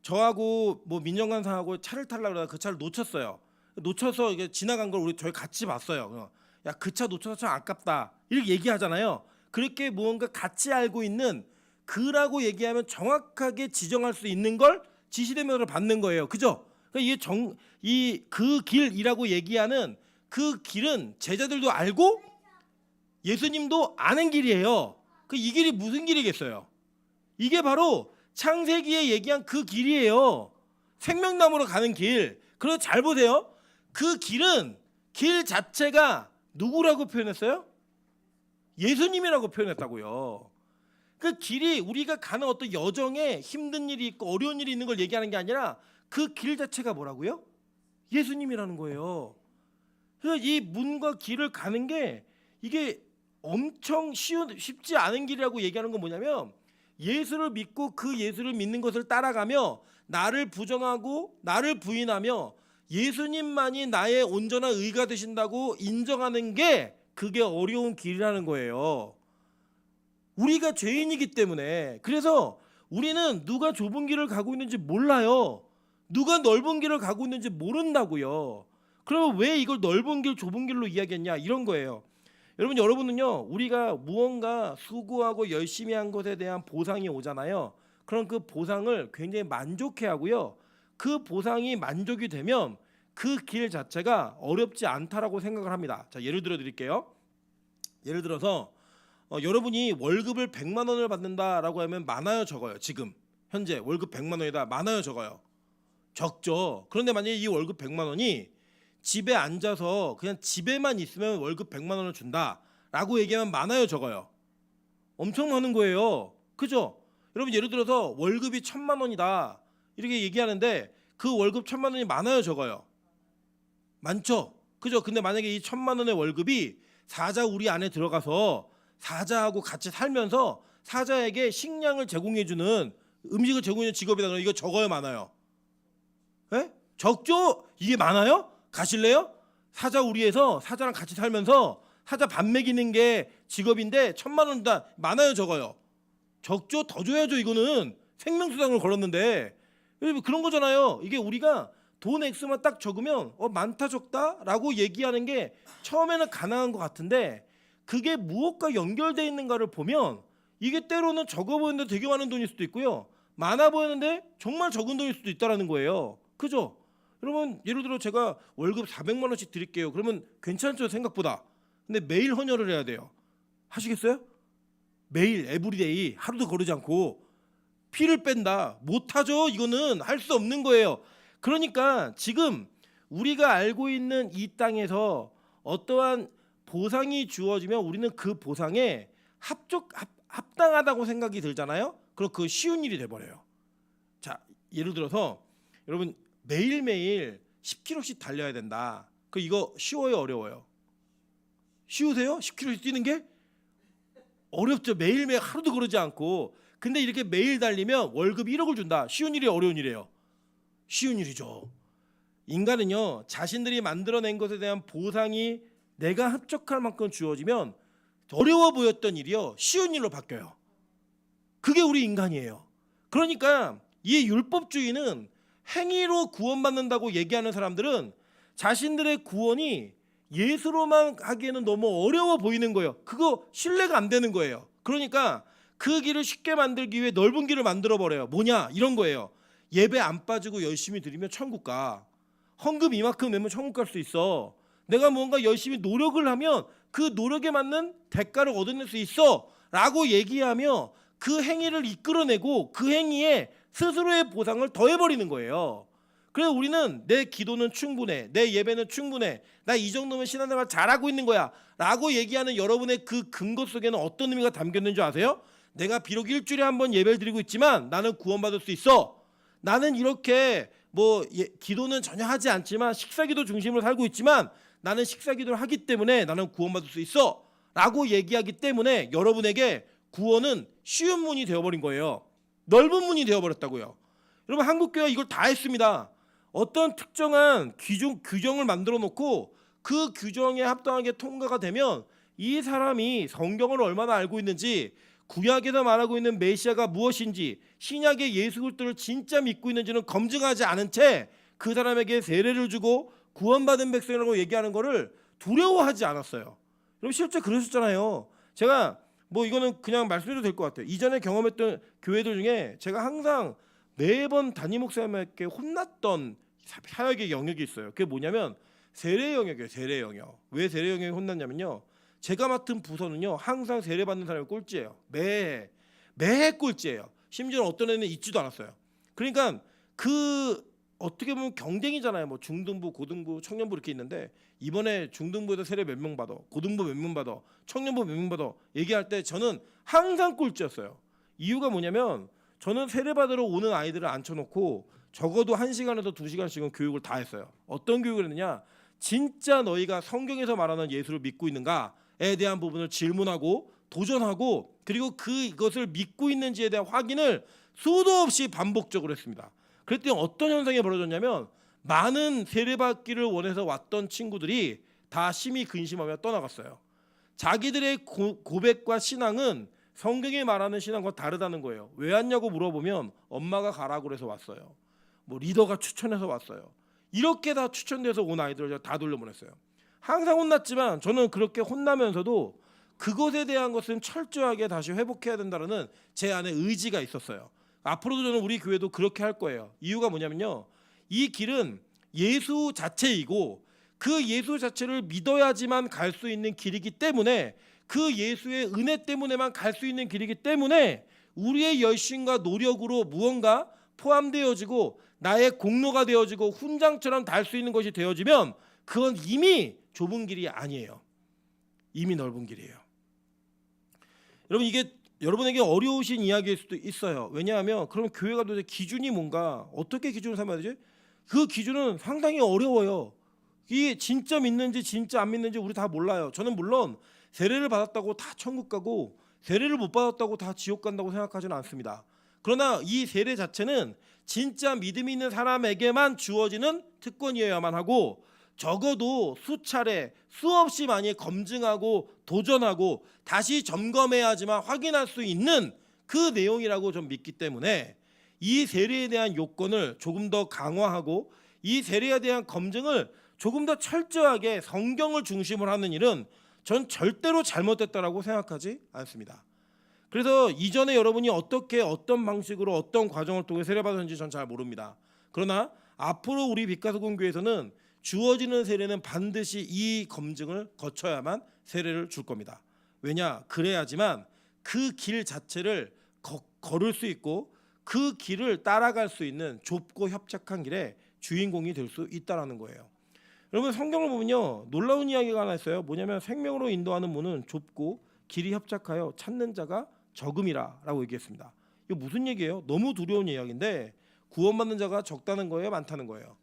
저하고 뭐 민정관사하고 차를 타려고 그러다가 그 차를 놓쳤어요. 놓쳐서 이게 지나간 걸 저희 같이 봤어요. 야, 그 차 놓쳐서 참 아깝다. 이렇게 얘기하잖아요. 그렇게 무언가 같이 알고 있는 그라고 얘기하면 정확하게 지정할 수 있는 걸 지시대명사로 받는 거예요. 그죠? 그러니까 이게 그 길이라고 얘기하는 그 길은 제자들도 알고 예수님도 아는 길이에요. 이 길이 무슨 길이겠어요? 이게 바로 창세기에 얘기한 그 길이에요. 생명나무로 가는 길. 그래서 잘 보세요. 그 길은 길 자체가 누구라고 표현했어요? 예수님이라고 표현했다고요. 그 길이 우리가 가는 어떤 여정에 힘든 일이 있고 어려운 일이 있는 걸 얘기하는 게 아니라 그 길 자체가 뭐라고요? 예수님이라는 거예요. 그래서 이 문과 길을 가는 게 이게 엄청 쉽지 않은 길이라고 얘기하는 건 뭐냐면 예수를 믿고 그 예수를 믿는 것을 따라가며 나를 부정하고 나를 부인하며 예수님만이 나의 온전한 의가 되신다고 인정하는 게 그게 어려운 길이라는 거예요. 우리가 죄인이기 때문에. 그래서 우리는 누가 좁은 길을 가고 있는지 몰라요. 누가 넓은 길을 가고 있는지 모른다고요. 그러면 왜 이걸 넓은 길 좁은 길로 이야기했냐, 이런 거예요. 여러분은요, 우리가 무언가 수고하고 열심히 한 것에 대한 보상이 오잖아요. 그럼 그 보상을 굉장히 만족해하고요. 그 보상이 만족이 되면 그 길 자체가 어렵지 않다라고 생각을 합니다. 자, 예를 들어 드릴게요. 예를 들어서 여러분이 월급을 100만 원을 받는다라고 하면 많아요, 적어요? 지금 현재 월급 100만 원이다. 많아요, 적어요? 적죠. 그런데 만약에 이 월급 100만 원이 집에 앉아서 그냥 집에만 있으면 월급 100만 원을 준다라고 얘기하면 많아요, 적어요? 엄청 많은 거예요. 그죠? 여러분, 예를 들어서 월급이 1000만 원이다 이렇게 얘기하는데 그 월급 1000만 원이 많아요, 적어요? 많죠. 그죠? 근데 만약에 이 1000만 원의 월급이 사자 우리 안에 들어가서 사자하고 같이 살면서 사자에게 식량을 제공해주는, 음식을 제공해주는 직업이다. 그러면 이거 적어요, 많아요? 에? 적죠? 이게 많아요? 가실래요? 사자 우리에서 사자랑 같이 살면서 사자 밥 먹이는 게 직업인데 1000만 원 다. 많아요, 적어요? 적죠? 더 줘야죠. 이거는 생명수당을 걸었는데. 그런 거잖아요. 이게 우리가 돈 액수만 딱 적으면 많다 적다라고 얘기하는 게 처음에는 가능한 것 같은데, 그게 무엇과 연결되어 있는가를 보면 이게 때로는 적어 보이는데 되게 많은 돈일 수도 있고요, 많아 보이는데 정말 적은 돈일 수도 있다라는 거예요. 그죠? 여러분, 예를 들어 제가 월급 400만 원씩 드릴게요. 그러면 괜찮죠, 생각보다. 근데 매일 헌혈을 해야 돼요. 하시겠어요? 매일 에브리데이 하루도 거르지 않고 피를 뺀다. 못하죠. 이거는 할 수 없는 거예요. 그러니까 지금 우리가 알고 있는 이 땅에서 어떠한 보상이 주어지면 우리는 그 보상에 합당하다고 생각이 들잖아요. 그럼 그 쉬운 일이 돼버려요. 자, 예를 들어서 여러분 매일매일 10km씩 달려야 된다. 그 이거 쉬워요, 어려워요? 쉬우세요? 10km씩 뛰는 게? 어렵죠. 매일매일 하루도 그러지 않고. 근데 이렇게 매일 달리면 월급 1억을 준다. 쉬운 일이에요, 어려운 일이에요? 쉬운 일이죠. 인간은요, 자신들이 만들어낸 것에 대한 보상이 내가 합족할 만큼 주어지면 어려워 보였던 일이요, 쉬운 일로 바뀌어요. 그게 우리 인간이에요. 그러니까 이 율법주의는 행위로 구원받는다고 얘기하는 사람들은 자신들의 구원이 예수로만 하기에는 너무 어려워 보이는 거예요. 그거 신뢰가 안 되는 거예요. 그러니까 그 길을 쉽게 만들기 위해 넓은 길을 만들어 버려요. 뭐냐? 이런 거예요. 예배 안 빠지고 열심히 드리면 천국 가. 헌금 이만큼 내면 천국 갈 수 있어. 내가 뭔가 열심히 노력을 하면 그 노력에 맞는 대가를 얻어낼 수 있어 라고 얘기하며 그 행위를 이끌어내고 그 행위에 스스로의 보상을 더해버리는 거예요. 그래서 우리는 내 기도는 충분해, 내 예배는 충분해, 나 이 정도면 신앙생활 잘하고 있는 거야 라고 얘기하는 여러분의 그 근거 속에는 어떤 의미가 담겼는 줄 아세요? 내가 비록 일주일에 한 번 예배를 드리고 있지만 나는 구원받을 수 있어. 나는 이렇게 기도는 전혀 하지 않지만 식사기도 중심으로 살고 있지만 나는 식사기도를 하기 때문에 나는 구원받을 수 있어 라고 얘기하기 때문에 여러분에게 구원은 쉬운 문이 되어버린 거예요. 넓은 문이 되어버렸다고요. 여러분, 한국교회가 이걸 다 했습니다. 어떤 특정한 규정을 만들어 놓고 그 규정에 합당하게 통과가 되면 이 사람이 성경을 얼마나 알고 있는지, 구약에서 말하고 있는 메시아가 무엇인지, 신약의 예수 그리스도를 진짜 믿고 있는지는 검증하지 않은 채 그 사람에게 세례를 주고 구원받은 백성이라고 얘기하는 거를 두려워하지 않았어요. 여러분, 실제 그러셨잖아요. 제가 이거는 그냥 말씀드려도 될 것 같아요. 이전에 경험했던 교회들 중에 제가 항상 매번 담임 목사님에게 혼났던 사역의 영역이 있어요. 그게 뭐냐면 세례 영역이에요. 세례 영역. 왜 세례 영역이 혼났냐면요, 제가 맡은 부서는요 항상 세례 받는 사람이 꼴찌예요. 매해 꼴찌예요. 심지어 어떤 애는 있지도 않았어요. 그러니까 어떻게 보면 경쟁이잖아요. 중등부, 고등부, 청년부 이렇게 있는데 이번에 중등부에서 세례 몇 명 받아, 고등부 몇 명 받아, 청년부 몇 명 받아 얘기할 때 저는 항상 꼴찌였어요. 이유가 뭐냐면 저는 세례 받으러 오는 아이들을 앉혀놓고 적어도 1시간에서 2시간씩은 교육을 다 했어요. 어떤 교육을 했느냐? 진짜 너희가 성경에서 말하는 예수를 믿고 있는가에 대한 부분을 질문하고 도전하고, 그리고 그것을 믿고 있는지에 대한 확인을 수도 없이 반복적으로 했습니다. 그랬더니 어떤 현상이 벌어졌냐면 많은 세례받기를 원해서 왔던 친구들이 다 심히 근심하며 떠나갔어요. 자기들의 고백과 신앙은 성경이 말하는 신앙과 다르다는 거예요. 왜 왔냐고 물어보면 엄마가 가라고 그래서 왔어요. 뭐 리더가 추천해서 왔어요. 이렇게 다 추천돼서 온 아이들을 제가 다 돌려보냈어요. 항상 혼났지만 저는 그렇게 혼나면서도 그것에 대한 것은 철저하게 다시 회복해야 된다는 제 안에 의지가 있었어요. 앞으로도 저는 우리 교회도 그렇게 할 거예요. 이유가 뭐냐면요, 이 길은 예수 자체이고 그 예수 자체를 믿어야지만 갈 수 있는 길이기 때문에, 그 예수의 은혜 때문에만 갈 수 있는 길이기 때문에 우리의 열심과 노력으로 무언가 포함되어지고 나의 공로가 되어지고 훈장처럼 달 수 있는 것이 되어지면 그건 이미 좁은 길이 아니에요. 이미 넓은 길이에요. 여러분, 이게 여러분에게 어려우신 이야기일 수도 있어요. 왜냐하면 그럼 교회가 도대체 기준이 뭔가, 어떻게 기준을 삼아야 되지? 그 기준은 상당히 어려워요. 이게 진짜 믿는지 진짜 안 믿는지 우리 다 몰라요. 저는 물론 세례를 받았다고 다 천국 가고 세례를 못 받았다고 다 지옥 간다고 생각하지는 않습니다. 그러나 이 세례 자체는 진짜 믿음이 있는 사람에게만 주어지는 특권이어야만 하고, 적어도 수차례 수없이 많이 검증하고 도전하고 다시 점검해야지만 확인할 수 있는 그 내용이라고 좀 믿기 때문에 이 세례에 대한 요건을 조금 더 강화하고 이 세례에 대한 검증을 조금 더 철저하게 성경을 중심으로 하는 일은 전 절대로 잘못됐다라고 생각하지 않습니다. 그래서 이전에 여러분이 어떻게 어떤 방식으로 어떤 과정을 통해 세례받았는지 전 잘 모릅니다. 그러나 앞으로 우리 빛가서공교회에서는 주어지는 세례는 반드시 이 검증을 거쳐야만 세례를 줄 겁니다. 왜냐? 그래야지만 그 길 자체를 걸을 수 있고 그 길을 따라갈 수 있는 좁고 협착한 길의 주인공이 될 수 있다라는 거예요. 여러분, 성경을 보면요, 놀라운 이야기가 하나 있어요. 뭐냐면 생명으로 인도하는 문은 좁고 길이 협착하여 찾는 자가 적음이라라고 얘기했습니다. 이거 무슨 얘기예요? 너무 두려운 이야기인데 구원받는 자가 적다는 거예요, 많다는 거예요?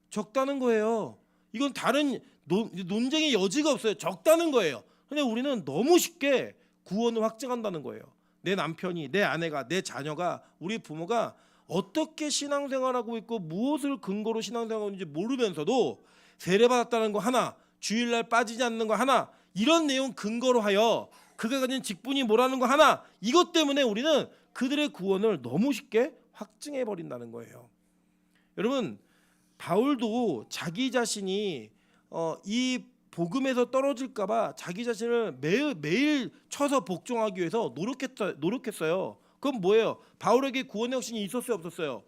적다는 거예요. 이건 다른 논쟁의 여지가 없어요. 적다는 거예요. 근데 우리는 너무 쉽게 구원을 확증한다는 거예요. 내 남편이, 내 아내가, 내 자녀가, 우리 부모가 어떻게 신앙생활하고 있고 무엇을 근거로 신앙생활하고 있는지 모르면서도 세례받았다는 거 하나, 주일날 빠지지 않는 거 하나, 이런 내용 근거로 하여 그가 가진 직분이 뭐라는 거 하나, 이것 때문에 우리는 그들의 구원을 너무 쉽게 확증해 버린다는 거예요. 여러분, 바울도 자기 자신이 이 복음에서 떨어질까봐 자기 자신을 매일 쳐서 복종하기 위해서 노력했어요. 그럼 뭐예요? 바울에게 구원의 확신이 있었어요, 없었어요?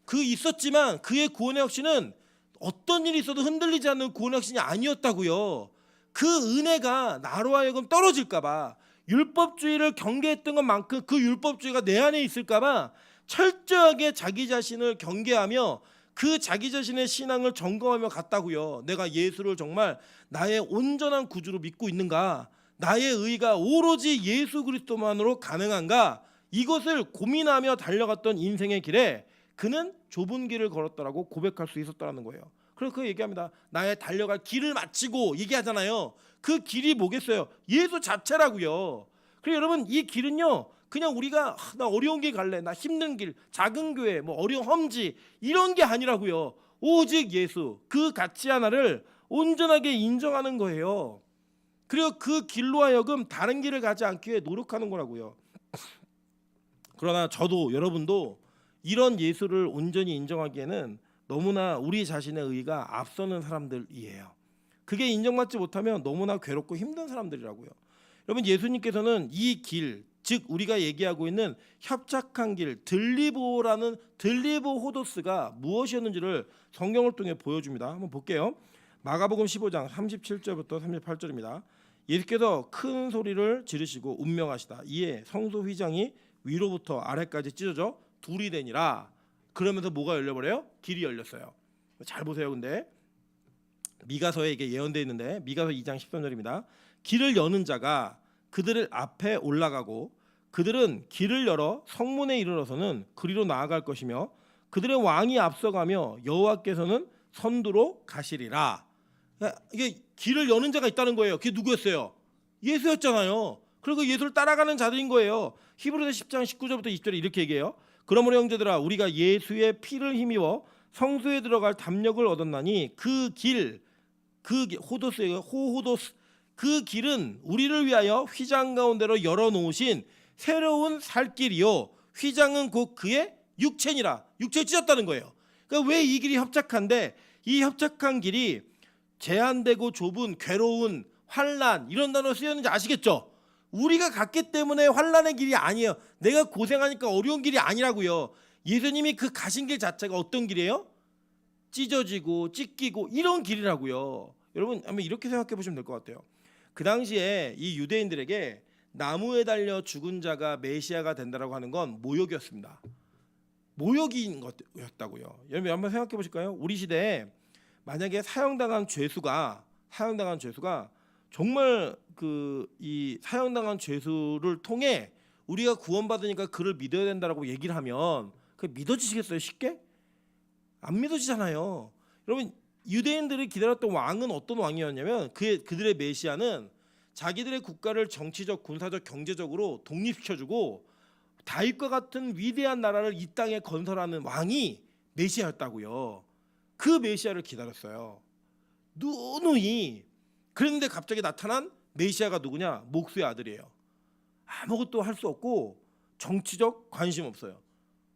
그 있었지만 그의 구원의 확신은 어떤 일이 있어도 흔들리지 않는 구원의 확신이 아니었다고요. 그 은혜가 나로 하여금 떨어질까봐, 율법주의를 경계했던 것만큼 그 율법주의가 내 안에 있을까봐 철저하게 자기 자신을 경계하며 그 자기 자신의 신앙을 점검하며 갔다고요. 내가 예수를 정말 나의 온전한 구주로 믿고 있는가? 나의 의가 오로지 예수 그리스도만으로 가능한가? 이것을 고민하며 달려갔던 인생의 길에 그는 좁은 길을 걸었다라고 고백할 수 있었다는 거예요. 그래서 그 얘기합니다. 나의 달려갈 길을 마치고 얘기하잖아요. 그 길이 뭐겠어요? 예수 자체라고요. 그래서 여러분, 이 길은요, 그냥 우리가 나 어려운 길 갈래, 나 힘든 길, 작은 교회, 뭐 어려운 험지, 이런 게 아니라고요. 오직 예수, 그 가치 하나를 온전하게 인정하는 거예요. 그리고 그 길로 하여금 다른 길을 가지 않기 위해 노력하는 거라고요. 그러나 저도 여러분도 이런 예수를 온전히 인정하기에는 너무나 우리 자신의 의가 앞서는 사람들이에요. 그게 인정받지 못하면 너무나 괴롭고 힘든 사람들이라고요. 여러분, 예수님께서는 이 길, 즉 우리가 얘기하고 있는 협착한 길, 들리보라는 들리보 호도스가 무엇이었는지를 성경을 통해 보여줍니다. 한번 볼게요. 마가복음 15장 37절부터 38절입니다. 예수께서 큰 소리를 지르시고 운명하시다. 이에 성소 휘장이 위로부터 아래까지 찢어져 둘이 되니라. 그러면서 뭐가 열려버려요? 길이 열렸어요. 잘 보세요. 근데 미가서에 이게 예언되어 있는데 미가서 2장 13절입니다. 길을 여는 자가 그들을 앞에 올라가고 그들은 길을 열어 성문에 이르러서는 그리로 나아갈 것이며 그들의 왕이 앞서가며 여호와께서는 선두로 가시리라. 이게 길을 여는 자가 있다는 거예요. 그게 누구였어요? 예수였잖아요. 그리고 예수를 따라가는 자들인 거예요. 히브리서 10장 19절부터 20절에 이렇게 얘기해요. 그러므로 형제들아, 우리가 예수의 피를 힘입어 성소에 들어갈 담력을 얻었나니 그 길, 그 호도스의 호호도스, 그 길은 우리를 위하여 휘장 가운데로 열어놓으신 새로운 살 길이요 휘장은 곧 그의 육체니라. 육체에 찢었다는 거예요. 그러니까 왜 이 길이 협착한데 이 협착한 길이 제한되고 좁은 괴로운 환난 이런 단어 쓰였는지 아시겠죠? 우리가 갔기 때문에 환난의 길이 아니에요. 내가 고생하니까 어려운 길이 아니라고요. 예수님이 그 가신 길 자체가 어떤 길이에요? 찢어지고 찢기고 이런 길이라고요. 여러분 한번 이렇게 생각해 보시면 될 것 같아요. 그 당시에 이 유대인들에게 나무에 달려 죽은 자가 메시아가 된다라고 하는 건 모욕이었습니다. 모욕인 것이었다고요. 여러분 한번 생각해 보실까요? 우리 시대에 만약에 사형당한 죄수가 정말 이 사형당한 죄수를 통해 우리가 구원받으니까 그를 믿어야 된다라고 얘기를 하면 그 믿어지시겠어요? 쉽게? 안 믿어지잖아요. 여러분 유대인들이 기다렸던 왕은 어떤 왕이었냐면 그들의 메시아는 자기들의 국가를 정치적, 군사적, 경제적으로 독립시켜주고 다윗과 같은 위대한 나라를 이 땅에 건설하는 왕이 메시아였다고요. 그 메시아를 기다렸어요. 누누이. 그런데 갑자기 나타난 메시아가 누구냐? 목수의 아들이에요. 아무것도 할 수 없고 정치적 관심 없어요.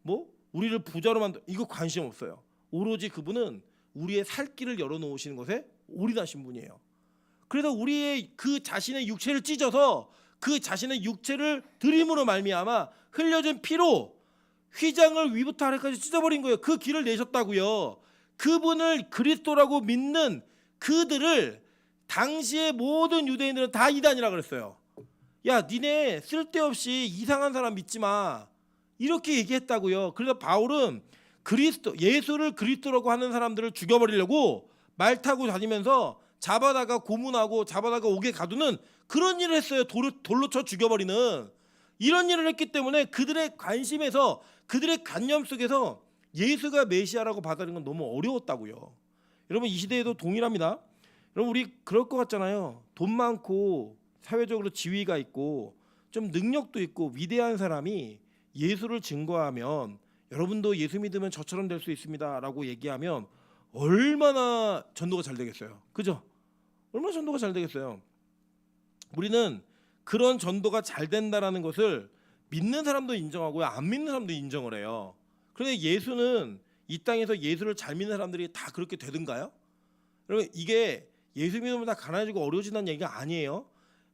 뭐 우리를 부자로 만들 이거 관심 없어요. 오로지 그분은 우리의 살 길을 열어놓으시는 것에 올인하신 분이에요. 그래서 우리의 그 자신의 육체를 찢어서 그 자신의 육체를 드림으로 말미암아 흘려진 피로 휘장을 위부터 아래까지 찢어버린 거예요. 그 길을 내셨다고요. 그분을 그리스도라고 믿는 그들을 당시의 모든 유대인들은 다 이단이라 그랬어요. 야, 니네 쓸데없이 이상한 사람 믿지 마. 이렇게 얘기했다고요. 그래서 바울은 예수를 그리스도라고 하는 사람들을 죽여버리려고 말 타고 다니면서 잡아다가 고문하고 잡아다가 옥에 가두는 그런 일을 했어요. 돌로 쳐 죽여버리는 이런 일을 했기 때문에 그들의 관심에서 그들의 관념 속에서 예수가 메시아라고 받아들이는 건 너무 어려웠다고요. 여러분 이 시대에도 동일합니다. 여러분 우리 그럴 것 같잖아요. 돈 많고 사회적으로 지위가 있고 좀 능력도 있고 위대한 사람이 예수를 증거하면 여러분도 예수 믿으면 저처럼 될 수 있습니다라고 얘기하면 얼마나 전도가 잘 되겠어요. 그죠? 얼마나 전도가 잘 되겠어요. 우리는 그런 전도가 잘 된다라는 것을 믿는 사람도 인정하고요. 안 믿는 사람도 인정을 해요. 그런데 예수는 이 땅에서 예수를 잘 믿는 사람들이 다 그렇게 되든가요? 여러분 이게 예수 믿으면 다 가난해지고 어려워진다는 얘기가 아니에요.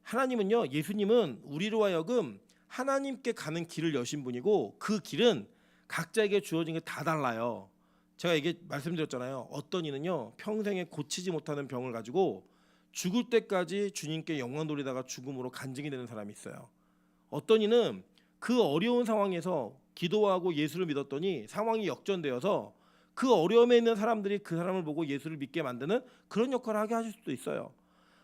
하나님은요. 예수님은 우리로 하여금 하나님께 가는 길을 여신 분이고 그 길은 각자에게 주어진 게 다 달라요. 제가 이게 말씀드렸잖아요. 어떤 이는요. 평생에 고치지 못하는 병을 가지고 죽을 때까지 주님께 영광 돌리다가 죽음으로 간증이 되는 사람이 있어요. 어떤 이는 그 어려운 상황에서 기도하고 예수를 믿었더니 상황이 역전되어서 그 어려움에 있는 사람들이 그 사람을 보고 예수를 믿게 만드는 그런 역할을 하게 하실 수도 있어요.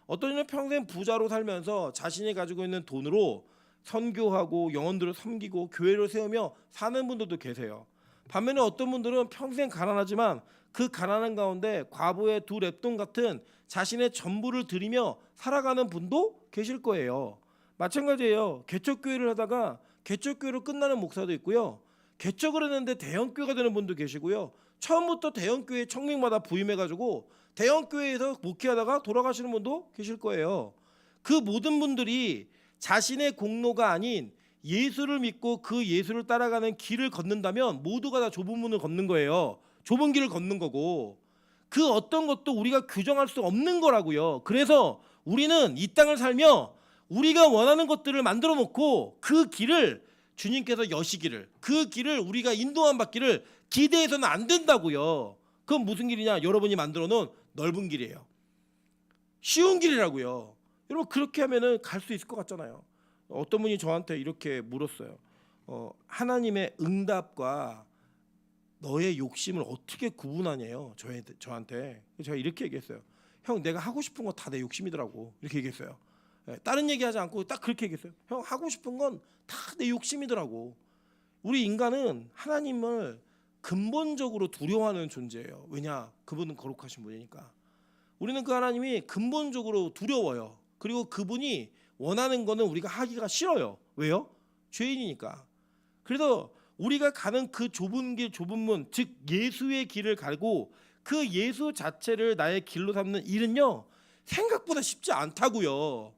어떤 이는 평생 부자로 살면서 자신이 가지고 있는 돈으로 선교하고 영혼들을 섬기고 교회를 세우며 사는 분들도 계세요. 반면에 어떤 분들은 평생 가난하지만 그 가난한 가운데 과부의 두 랩돈 같은 자신의 전부를 드리며 살아가는 분도 계실 거예요. 마찬가지예요. 개척교회를 하다가 개척교회로 끝나는 목사도 있고요. 개척을 했는데 대형교회가 되는 분도 계시고요. 처음부터 대형교회 청명마다 부임해가지고 대형교회에서 목회하다가 돌아가시는 분도 계실 거예요. 그 모든 분들이 자신의 공로가 아닌 예수를 믿고 그 예수를 따라가는 길을 걷는다면 모두가 다 좁은 문을 걷는 거예요. 좁은 길을 걷는 거고 그 어떤 것도 우리가 규정할 수 없는 거라고요. 그래서 우리는 이 땅을 살며 우리가 원하는 것들을 만들어 놓고 그 길을 주님께서 여시기를 그 길을 우리가 인도함 받기를 기대해서는 안 된다고요. 그건 무슨 길이냐? 여러분이 만들어 놓은 넓은 길이에요. 쉬운 길이라고요. 여러분 그렇게 하면은 갈 수 있을 것 같잖아요. 어떤 분이 저한테 이렇게 물었어요. 하나님의 응답과 너의 욕심을 어떻게 구분하냐요? 저한테. 제가 이렇게 얘기했어요. 형 내가 하고 싶은 거 다 내 욕심이더라고. 이렇게 얘기했어요. 다른 얘기하지 않고 딱 그렇게 얘기했어요. 형 하고 싶은 건 다 내 욕심이더라고. 우리 인간은 하나님을 근본적으로 두려워하는 존재예요. 왜냐? 그분은 거룩하신 분이니까. 우리는 그 하나님이 근본적으로 두려워요. 그리고 그분이 원하는 거는 우리가 하기가 싫어요. 왜요? 죄인이니까. 그래서 우리가 가는 그 좁은 길, 좁은 문, 즉 예수의 길을 가고 그 예수 자체를 나의 길로 삼는 일은요. 생각보다 쉽지 않다고요.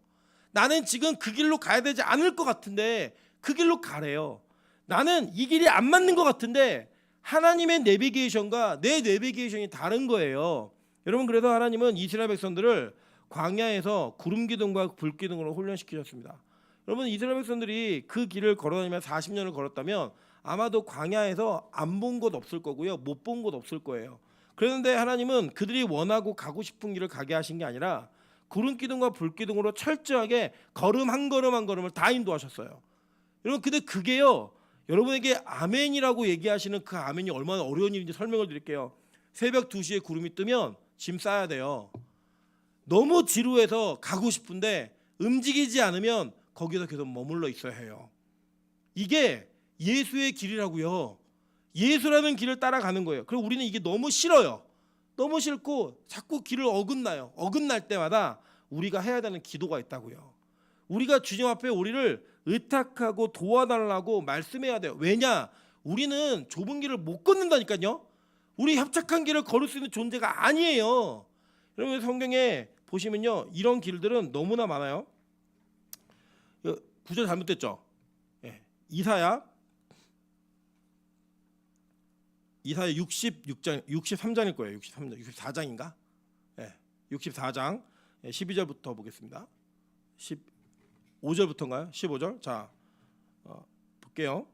나는 지금 그 길로 가야 되지 않을 것 같은데 그 길로 가래요. 나는 이 길이 안 맞는 것 같은데 하나님의 내비게이션과 내 내비게이션이 다른 거예요. 여러분, 그래서 하나님은 이스라엘 백성들을 광야에서 구름 기둥과 불 기둥으로 훈련시키셨습니다. 여러분, 이스라엘 백성들이 그 길을 걸어다니며 40년을 걸었다면 아마도 광야에서 안 본 곳 없을 거고요, 못 본 곳 없을 거예요. 그런데 하나님은 그들이 원하고 가고 싶은 길을 가게 하신 게 아니라 구름 기둥과 불 기둥으로 철저하게 걸음 한 걸음 한 걸음을 다 인도하셨어요. 여러분, 근데 그게요, 여러분에게 아멘이라고 얘기하시는 그 아멘이 얼마나 어려운 일인지 설명을 드릴게요. 새벽 2시에 구름이 뜨면 짐 싸야 돼요. 너무 지루해서 가고 싶은데 움직이지 않으면 거기서 계속 머물러 있어야 해요. 이게 예수의 길이라고요. 예수라는 길을 따라가는 거예요. 그리고 우리는 이게 너무 싫어요. 너무 싫고 자꾸 길을 어긋나요. 어긋날 때마다 우리가 해야 되는 기도가 있다고요. 우리가 주님 앞에 우리를 의탁하고 도와달라고 말씀해야 돼요. 왜냐? 우리는 좁은 길을 못 걷는다니까요. 우리 협착한 길을 걸을 수 있는 존재가 아니에요. 여러분, 성경에 보시면요, 이런 길들은 너무나 많아요. 구절 잘못됐죠? 예. 이사야 66장 63장일 거예요. 63장 64장인가? 예. 64장 12절부터 보겠습니다. 15절부터인가요? 15절. 자, 볼게요.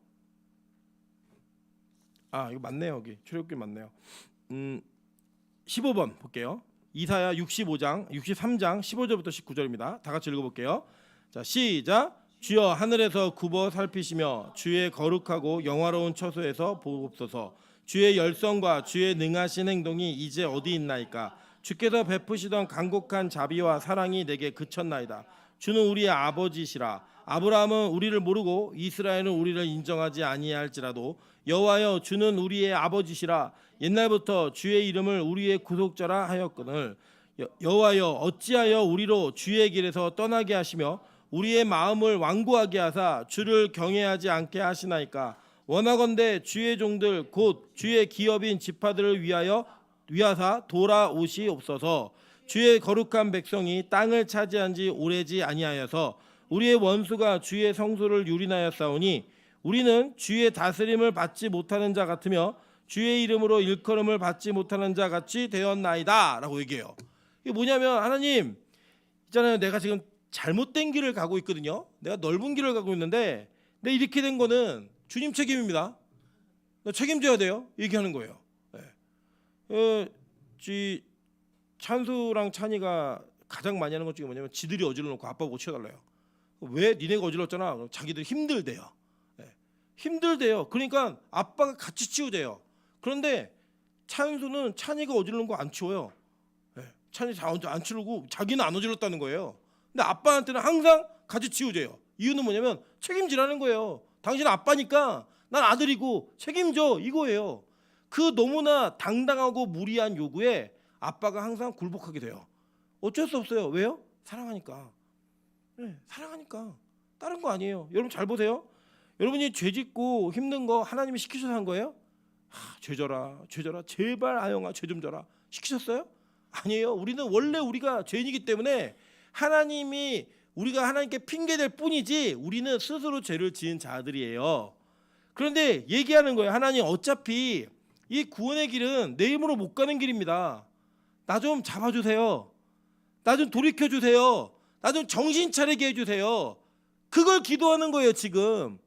아, 이거 맞네요. 여기 출애굽기 맞네요. 15번 볼게요. 이사야 63장 15절부터 19절입니다. 다 같이 읽어볼게요. 자, 시작. 주여, 하늘에서 굽어 살피시며 주의 거룩하고 영화로운 처소에서 보옵소서. 주의 열성과 주의 능하신 행동이 이제 어디 있나이까? 주께서 베푸시던 간곡한 자비와 사랑이 내게 그쳤나이다. 주는 우리의 아버지시라. 아브라함은 우리를 모르고 이스라엘은 우리를 인정하지 아니할지라도 여호와여, 주는 우리의 아버지시라. 옛날부터 주의 이름을 우리의 구속자라 하였거늘. 여호와여, 어찌하여 우리로 주의 길에서 떠나게 하시며 우리의 마음을 완고하게 하사 주를 경외하지 않게 하시나이까? 원하건대 주의 종들 곧 주의 기업인 지파들을 위하사 돌아오시옵소서. 주의 거룩한 백성이 땅을 차지한 지 오래지 아니하여서 우리의 원수가 주의 성소를 유린하였사오니 우리는 주의 다스림을 받지 못하는 자 같으며 주의 이름으로 일컬음을 받지 못하는 자 같이 되었나이다 라고 얘기해요. 이게 뭐냐면, 하나님 있잖아요, 내가 지금 잘못된 길을 가고 있거든요. 내가 넓은 길을 가고 있는데 내 이렇게 된 거는 주님 책임입니다. 나 책임져야 돼요. 얘기하는 거예요. 찬수랑 찬이가 가장 많이 하는 것 중에 뭐냐면 지들이 어질러 놓고 아빠 보고 치워달래요. 왜? 니네가 어질렀잖아. 그럼 자기들 힘들대요. 힘들대요. 그러니까 아빠가 같이 치우대요. 그런데 찬수는 찬이가 어질른 거 안 치워요. 찬이 안 치우고 자기는 안 어질렀다는 거예요. 근데 아빠한테는 항상 같이 치우대요. 이유는 뭐냐면 책임지라는 거예요. 당신 아빠니까 난 아들이고 책임져, 이거예요. 그 너무나 당당하고 무리한 요구에 아빠가 항상 굴복하게 돼요. 어쩔 수 없어요. 왜요? 사랑하니까. 사랑하니까. 다른 거 아니에요. 여러분 잘 보세요. 여러분이 죄 짓고 힘든 거 하나님이 시키셔서 한 거예요? 죄 져라, 제발 아영아 죄 좀 져라, 시키셨어요? 아니에요. 우리는 원래 우리가 죄인이기 때문에 하나님이 우리가 하나님께 핑계댈 뿐이지 우리는 스스로 죄를 지은 자들이에요. 그런데 얘기하는 거예요. 하나님, 어차피 이 구원의 길은 내 힘으로 못 가는 길입니다. 나 좀 잡아주세요. 나 좀 돌이켜주세요. 나 좀 정신 차리게 해주세요. 그걸 기도하는 거예요. 지금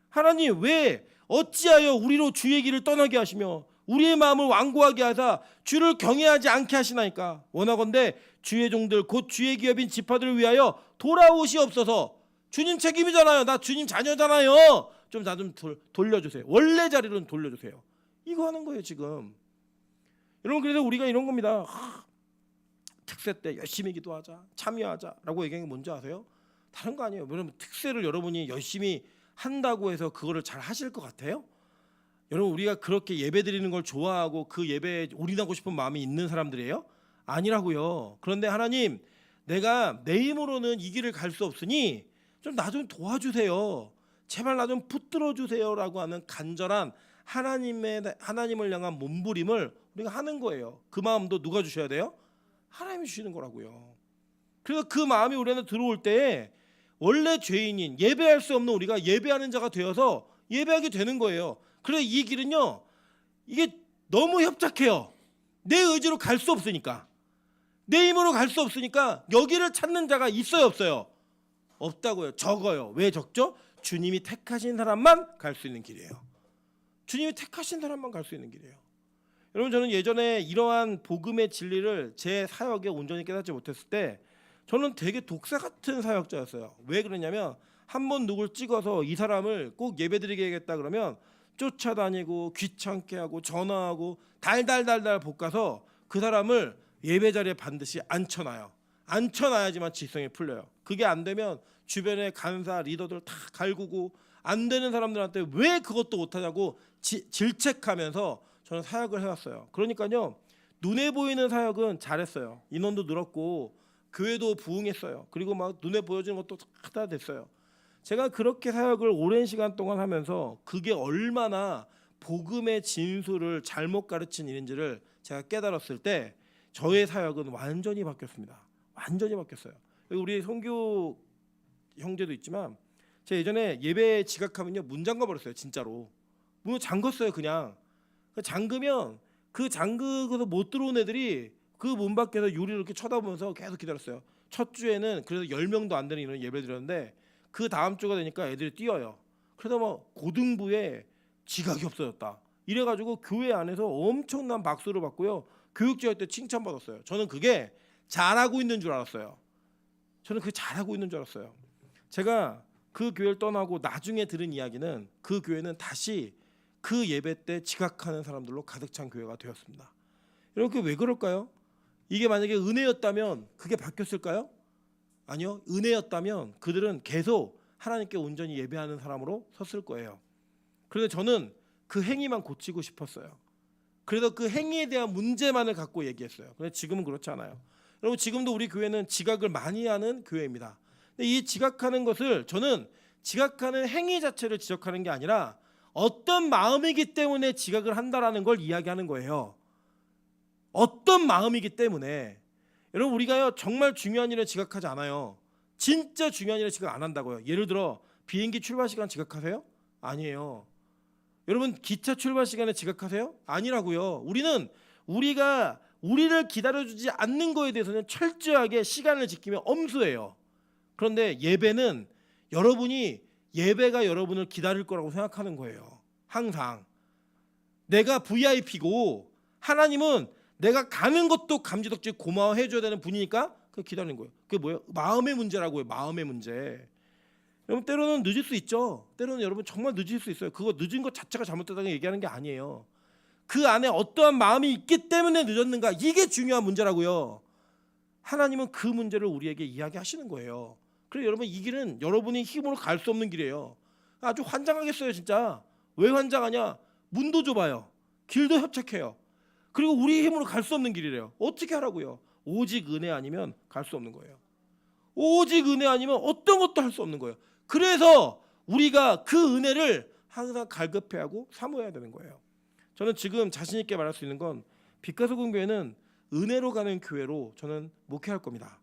하나님, 왜 어찌하여 우리로 주의 길을 떠나게 하시며 우리의 마음을 완고하게 하사 주를 경외하지 않게 하시나이까? 원하건대 주의 종들 곧 주의 기업인 지파들을 위하여 돌아오시옵소서. 주님 책임이잖아요. 나 주님 자녀잖아요. 좀 나 좀 돌려주세요. 원래 자리로 돌려주세요. 이거 하는 거예요 지금. 여러분, 그래서 우리가 이런 겁니다. 특세 때 열심히 기도하자, 참여하자라고 얘기하는 게 뭔지 아세요? 다른 거 아니에요. 여러분, 특세를 여러분이 열심히 한다고 해서 그거를 잘 하실 것 같아요? 여러분, 우리가 그렇게 예배 드리는 걸 좋아하고 그 예배에 올인하고 싶은 마음이 있는 사람들이에요? 아니라고요. 그런데 하나님, 내가 내 힘으로는 이 길을 갈 수 없으니 좀 나 좀 도와주세요. 제발 나 좀 붙들어 주세요라고 하는 간절한 하나님을 향한 몸부림을 우리가 하는 거예요. 그 마음도 누가 주셔야 돼요? 하나님이 주시는 거라고요. 그래서 그 마음이 우리 안에 들어올 때에 원래 죄인인 예배할 수 없는 우리가 예배하는 자가 되어서 예배하게 되는 거예요. 그래서 이 길은요, 이게 너무 협착해요. 내 의지로 갈 수 없으니까, 내 힘으로 갈 수 없으니까 여기를 찾는 자가 있어요, 없어요? 없다고요. 적어요. 왜 적죠? 주님이 택하신 사람만 갈 수 있는 길이에요. 주님이 택하신 사람만 갈 수 있는 길이에요. 여러분, 저는 예전에 이러한 복음의 진리를 제 사역에 온전히 깨닫지 못했을 때 저는 되게 독사 같은 사역자였어요. 왜 그러냐면 한 번 누굴 찍어서 이 사람을 꼭 예배드리게 해야겠다 그러면 쫓아다니고 귀찮게 하고 전화하고 달달달달 볶아서 그 사람을 예배 자리에 반드시 앉혀놔요. 앉혀놔야지만 지성이 풀려요. 그게 안 되면 주변의 간사 리더들 다 갈구고 안 되는 사람들한테 왜 그것도 못하냐고 질책하면서 저는 사역을 해왔어요. 그러니까요, 눈에 보이는 사역은 잘했어요. 인원도 늘었고 교회도 부흥했어요. 그리고 막 눈에 보여지는 것도 다 됐어요. 제가 그렇게 사역을 오랜 시간 동안 하면서 그게 얼마나 복음의 진수를 잘못 가르친 일인지를 제가 깨달았을 때 저의 사역은 완전히 바뀌었습니다. 완전히 바뀌었어요. 우리 성교 형제도 있지만 제가 예전에 예배 지각하면요 문 잠가 버렸어요. 진짜로 문을 잠궜어요. 그냥 잠그면 그 잠그고서 못 들어온 애들이 그 문 밖에서 유리를 이렇게 쳐다보면서 계속 기다렸어요. 첫 주에는 그래서 10명도 안 되는 이런 예배 드렸는데 그 다음 주가 되니까 애들이 뛰어요. 그래서 뭐 고등부에 지각이 없어졌다 이래가지고 교회 안에서 엄청난 박수를 받고요, 교육지할 때 칭찬받았어요. 저는 그게 잘하고 있는 줄 알았어요. 저는 그게 잘하고 있는 줄 알았어요. 제가 그 교회를 떠나고 나중에 들은 이야기는 그 교회는 다시 그 예배 때 지각하는 사람들로 가득 찬 교회가 되었습니다. 여러분, 그게 왜 그럴까요? 이게 만약에 은혜였다면 그게 바뀌었을까요? 아니요. 은혜였다면 그들은 계속 하나님께 온전히 예배하는 사람으로 섰을 거예요. 그런데 저는 그 행위만 고치고 싶었어요. 그래서 그 행위에 대한 문제만을 갖고 얘기했어요. 그런데 지금은 그렇지 않아요. 여러분, 지금도 우리 교회는 지각을 많이 하는 교회입니다. 근데 이 지각하는 것을 저는 지각하는 행위 자체를 지적하는 게 아니라 어떤 마음이기 때문에 지각을 한다라는 걸 이야기하는 거예요. 어떤 마음이기 때문에. 여러분, 우리가요 정말 중요한 일에 지각하지 않아요. 진짜 중요한 일에 지각 안 한다고요. 예를 들어 비행기 출발 시간 지각하세요? 아니에요. 여러분, 기차 출발 시간에 지각하세요? 아니라고요. 우리가 우리를 기다려주지 않는 거에 대해서는 철저하게 시간을 지키며 엄수해요. 그런데 예배는 여러분이 예배가 여러분을 기다릴 거라고 생각하는 거예요. 항상 내가 VIP고 하나님은 내가 가는 것도 감지덕지 고마워해 줘야 되는 분이니까 그 기다리는 거예요. 그게 뭐예요? 마음의 문제라고요. 마음의 문제. 여러분, 때로는 늦을 수 있죠. 때로는 여러분 정말 늦을 수 있어요. 그거 늦은 것 자체가 잘못됐다고 얘기하는 게 아니에요. 그 안에 어떠한 마음이 있기 때문에 늦었는가, 이게 중요한 문제라고요. 하나님은 그 문제를 우리에게 이야기하시는 거예요. 그래서 여러분, 이 길은 여러분이 힘으로 갈 수 없는 길이에요. 아주 환장하겠어요. 진짜. 왜 환장하냐? 문도 좁아요. 길도 협착해요. 그리고 우리 힘으로 갈 수 없는 길이래요. 어떻게 하라고요? 오직 은혜 아니면 갈 수 없는 거예요. 오직 은혜 아니면 어떤 것도 할 수 없는 거예요. 그래서 우리가 그 은혜를 항상 갈급해하고 사모해야 되는 거예요. 저는 지금 자신 있게 말할 수 있는 건 빛가소금교회는 은혜로 가는 교회로 저는 목회할 겁니다.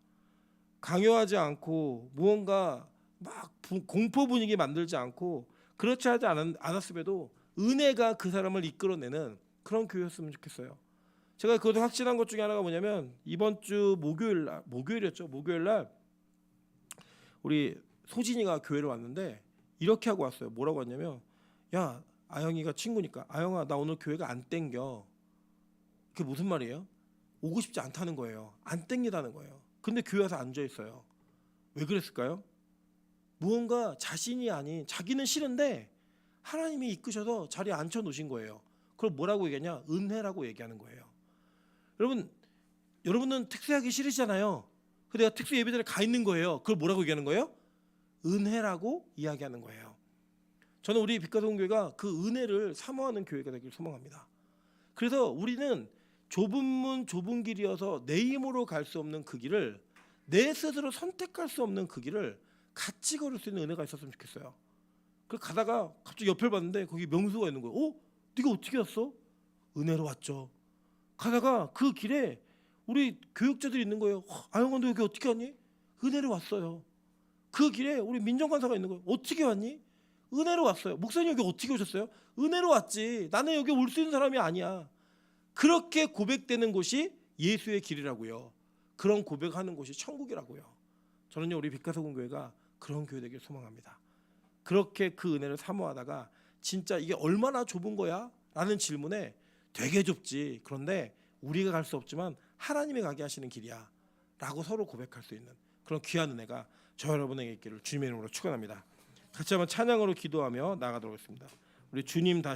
강요하지 않고 무언가 막 공포 분위기 만들지 않고 그렇지 하지 않았음에도 은혜가 그 사람을 이끌어내는 그런 교회였으면 좋겠어요. 제가 그것도 확신한 것 중에 하나가 뭐냐면 이번 주 목요일이었죠. 목요일 날 우리 소진이가 교회를 왔는데 이렇게 하고 왔어요. 뭐라고 왔냐면, 야, 아영이가 친구니까, 아영아, 나 오늘 교회가 안 땡겨. 그게 무슨 말이에요? 오고 싶지 않다는 거예요. 안 땡기다는 거예요. 근데 교회 와서 앉아 있어요. 왜 그랬을까요? 무언가 자신이 아닌, 자기는 싫은데 하나님이 이끄셔서 자리에 앉혀 놓으신 거예요. 그걸 뭐라고 얘기하냐? 은혜라고 얘기하는 거예요. 여러분은 특수하기 싫으시잖아요. 근데 내가 특수 예배자리에 가 있는 거예요. 그걸 뭐라고 얘기하는 거예요? 은혜라고 이야기하는 거예요. 저는 우리 빛가소금교회가 그 은혜를 사모하는 교회가 되길 소망합니다. 그래서 우리는 좁은 문 좁은 길이어서 내 힘으로 갈 수 없는 그 길을, 내 스스로 선택할 수 없는 그 길을 같이 걸을 수 있는 은혜가 있었으면 좋겠어요. 그 가다가 갑자기 옆을 봤는데 거기 명수가 있는 거예요. 네가 어떻게 왔어? 은혜로 왔죠. 가다가 그 길에 우리 교육자들이 있는 거예요. 아영아, 너 여기 어떻게 왔니? 은혜로 왔어요. 그 길에 우리 민정관사가 있는 거예요. 어떻게 왔니? 은혜로 왔어요. 목사님 여기 어떻게 오셨어요? 은혜로 왔지. 나는 여기 올 수 있는 사람이 아니야. 그렇게 고백되는 곳이 예수의 길이라고요. 그런 고백하는 곳이 천국이라고요. 저는요 우리 빛가서공교회가 그런 교회 되길 소망합니다. 그렇게 그 은혜를 사모하다가 진짜 이게 얼마나 좁은 거야? 라는 질문에 되게 좁지. 그런데 우리가 갈 수 없지만 하나님이 가게 하시는 길이야 라고 서로 고백할 수 있는 그런 귀한 은혜가 저 여러분에게 있기를 주님의 이름으로 축원합니다. 같이 한번 찬양으로 기도하며 나아가도록 하겠습니다. 우리 주님 다시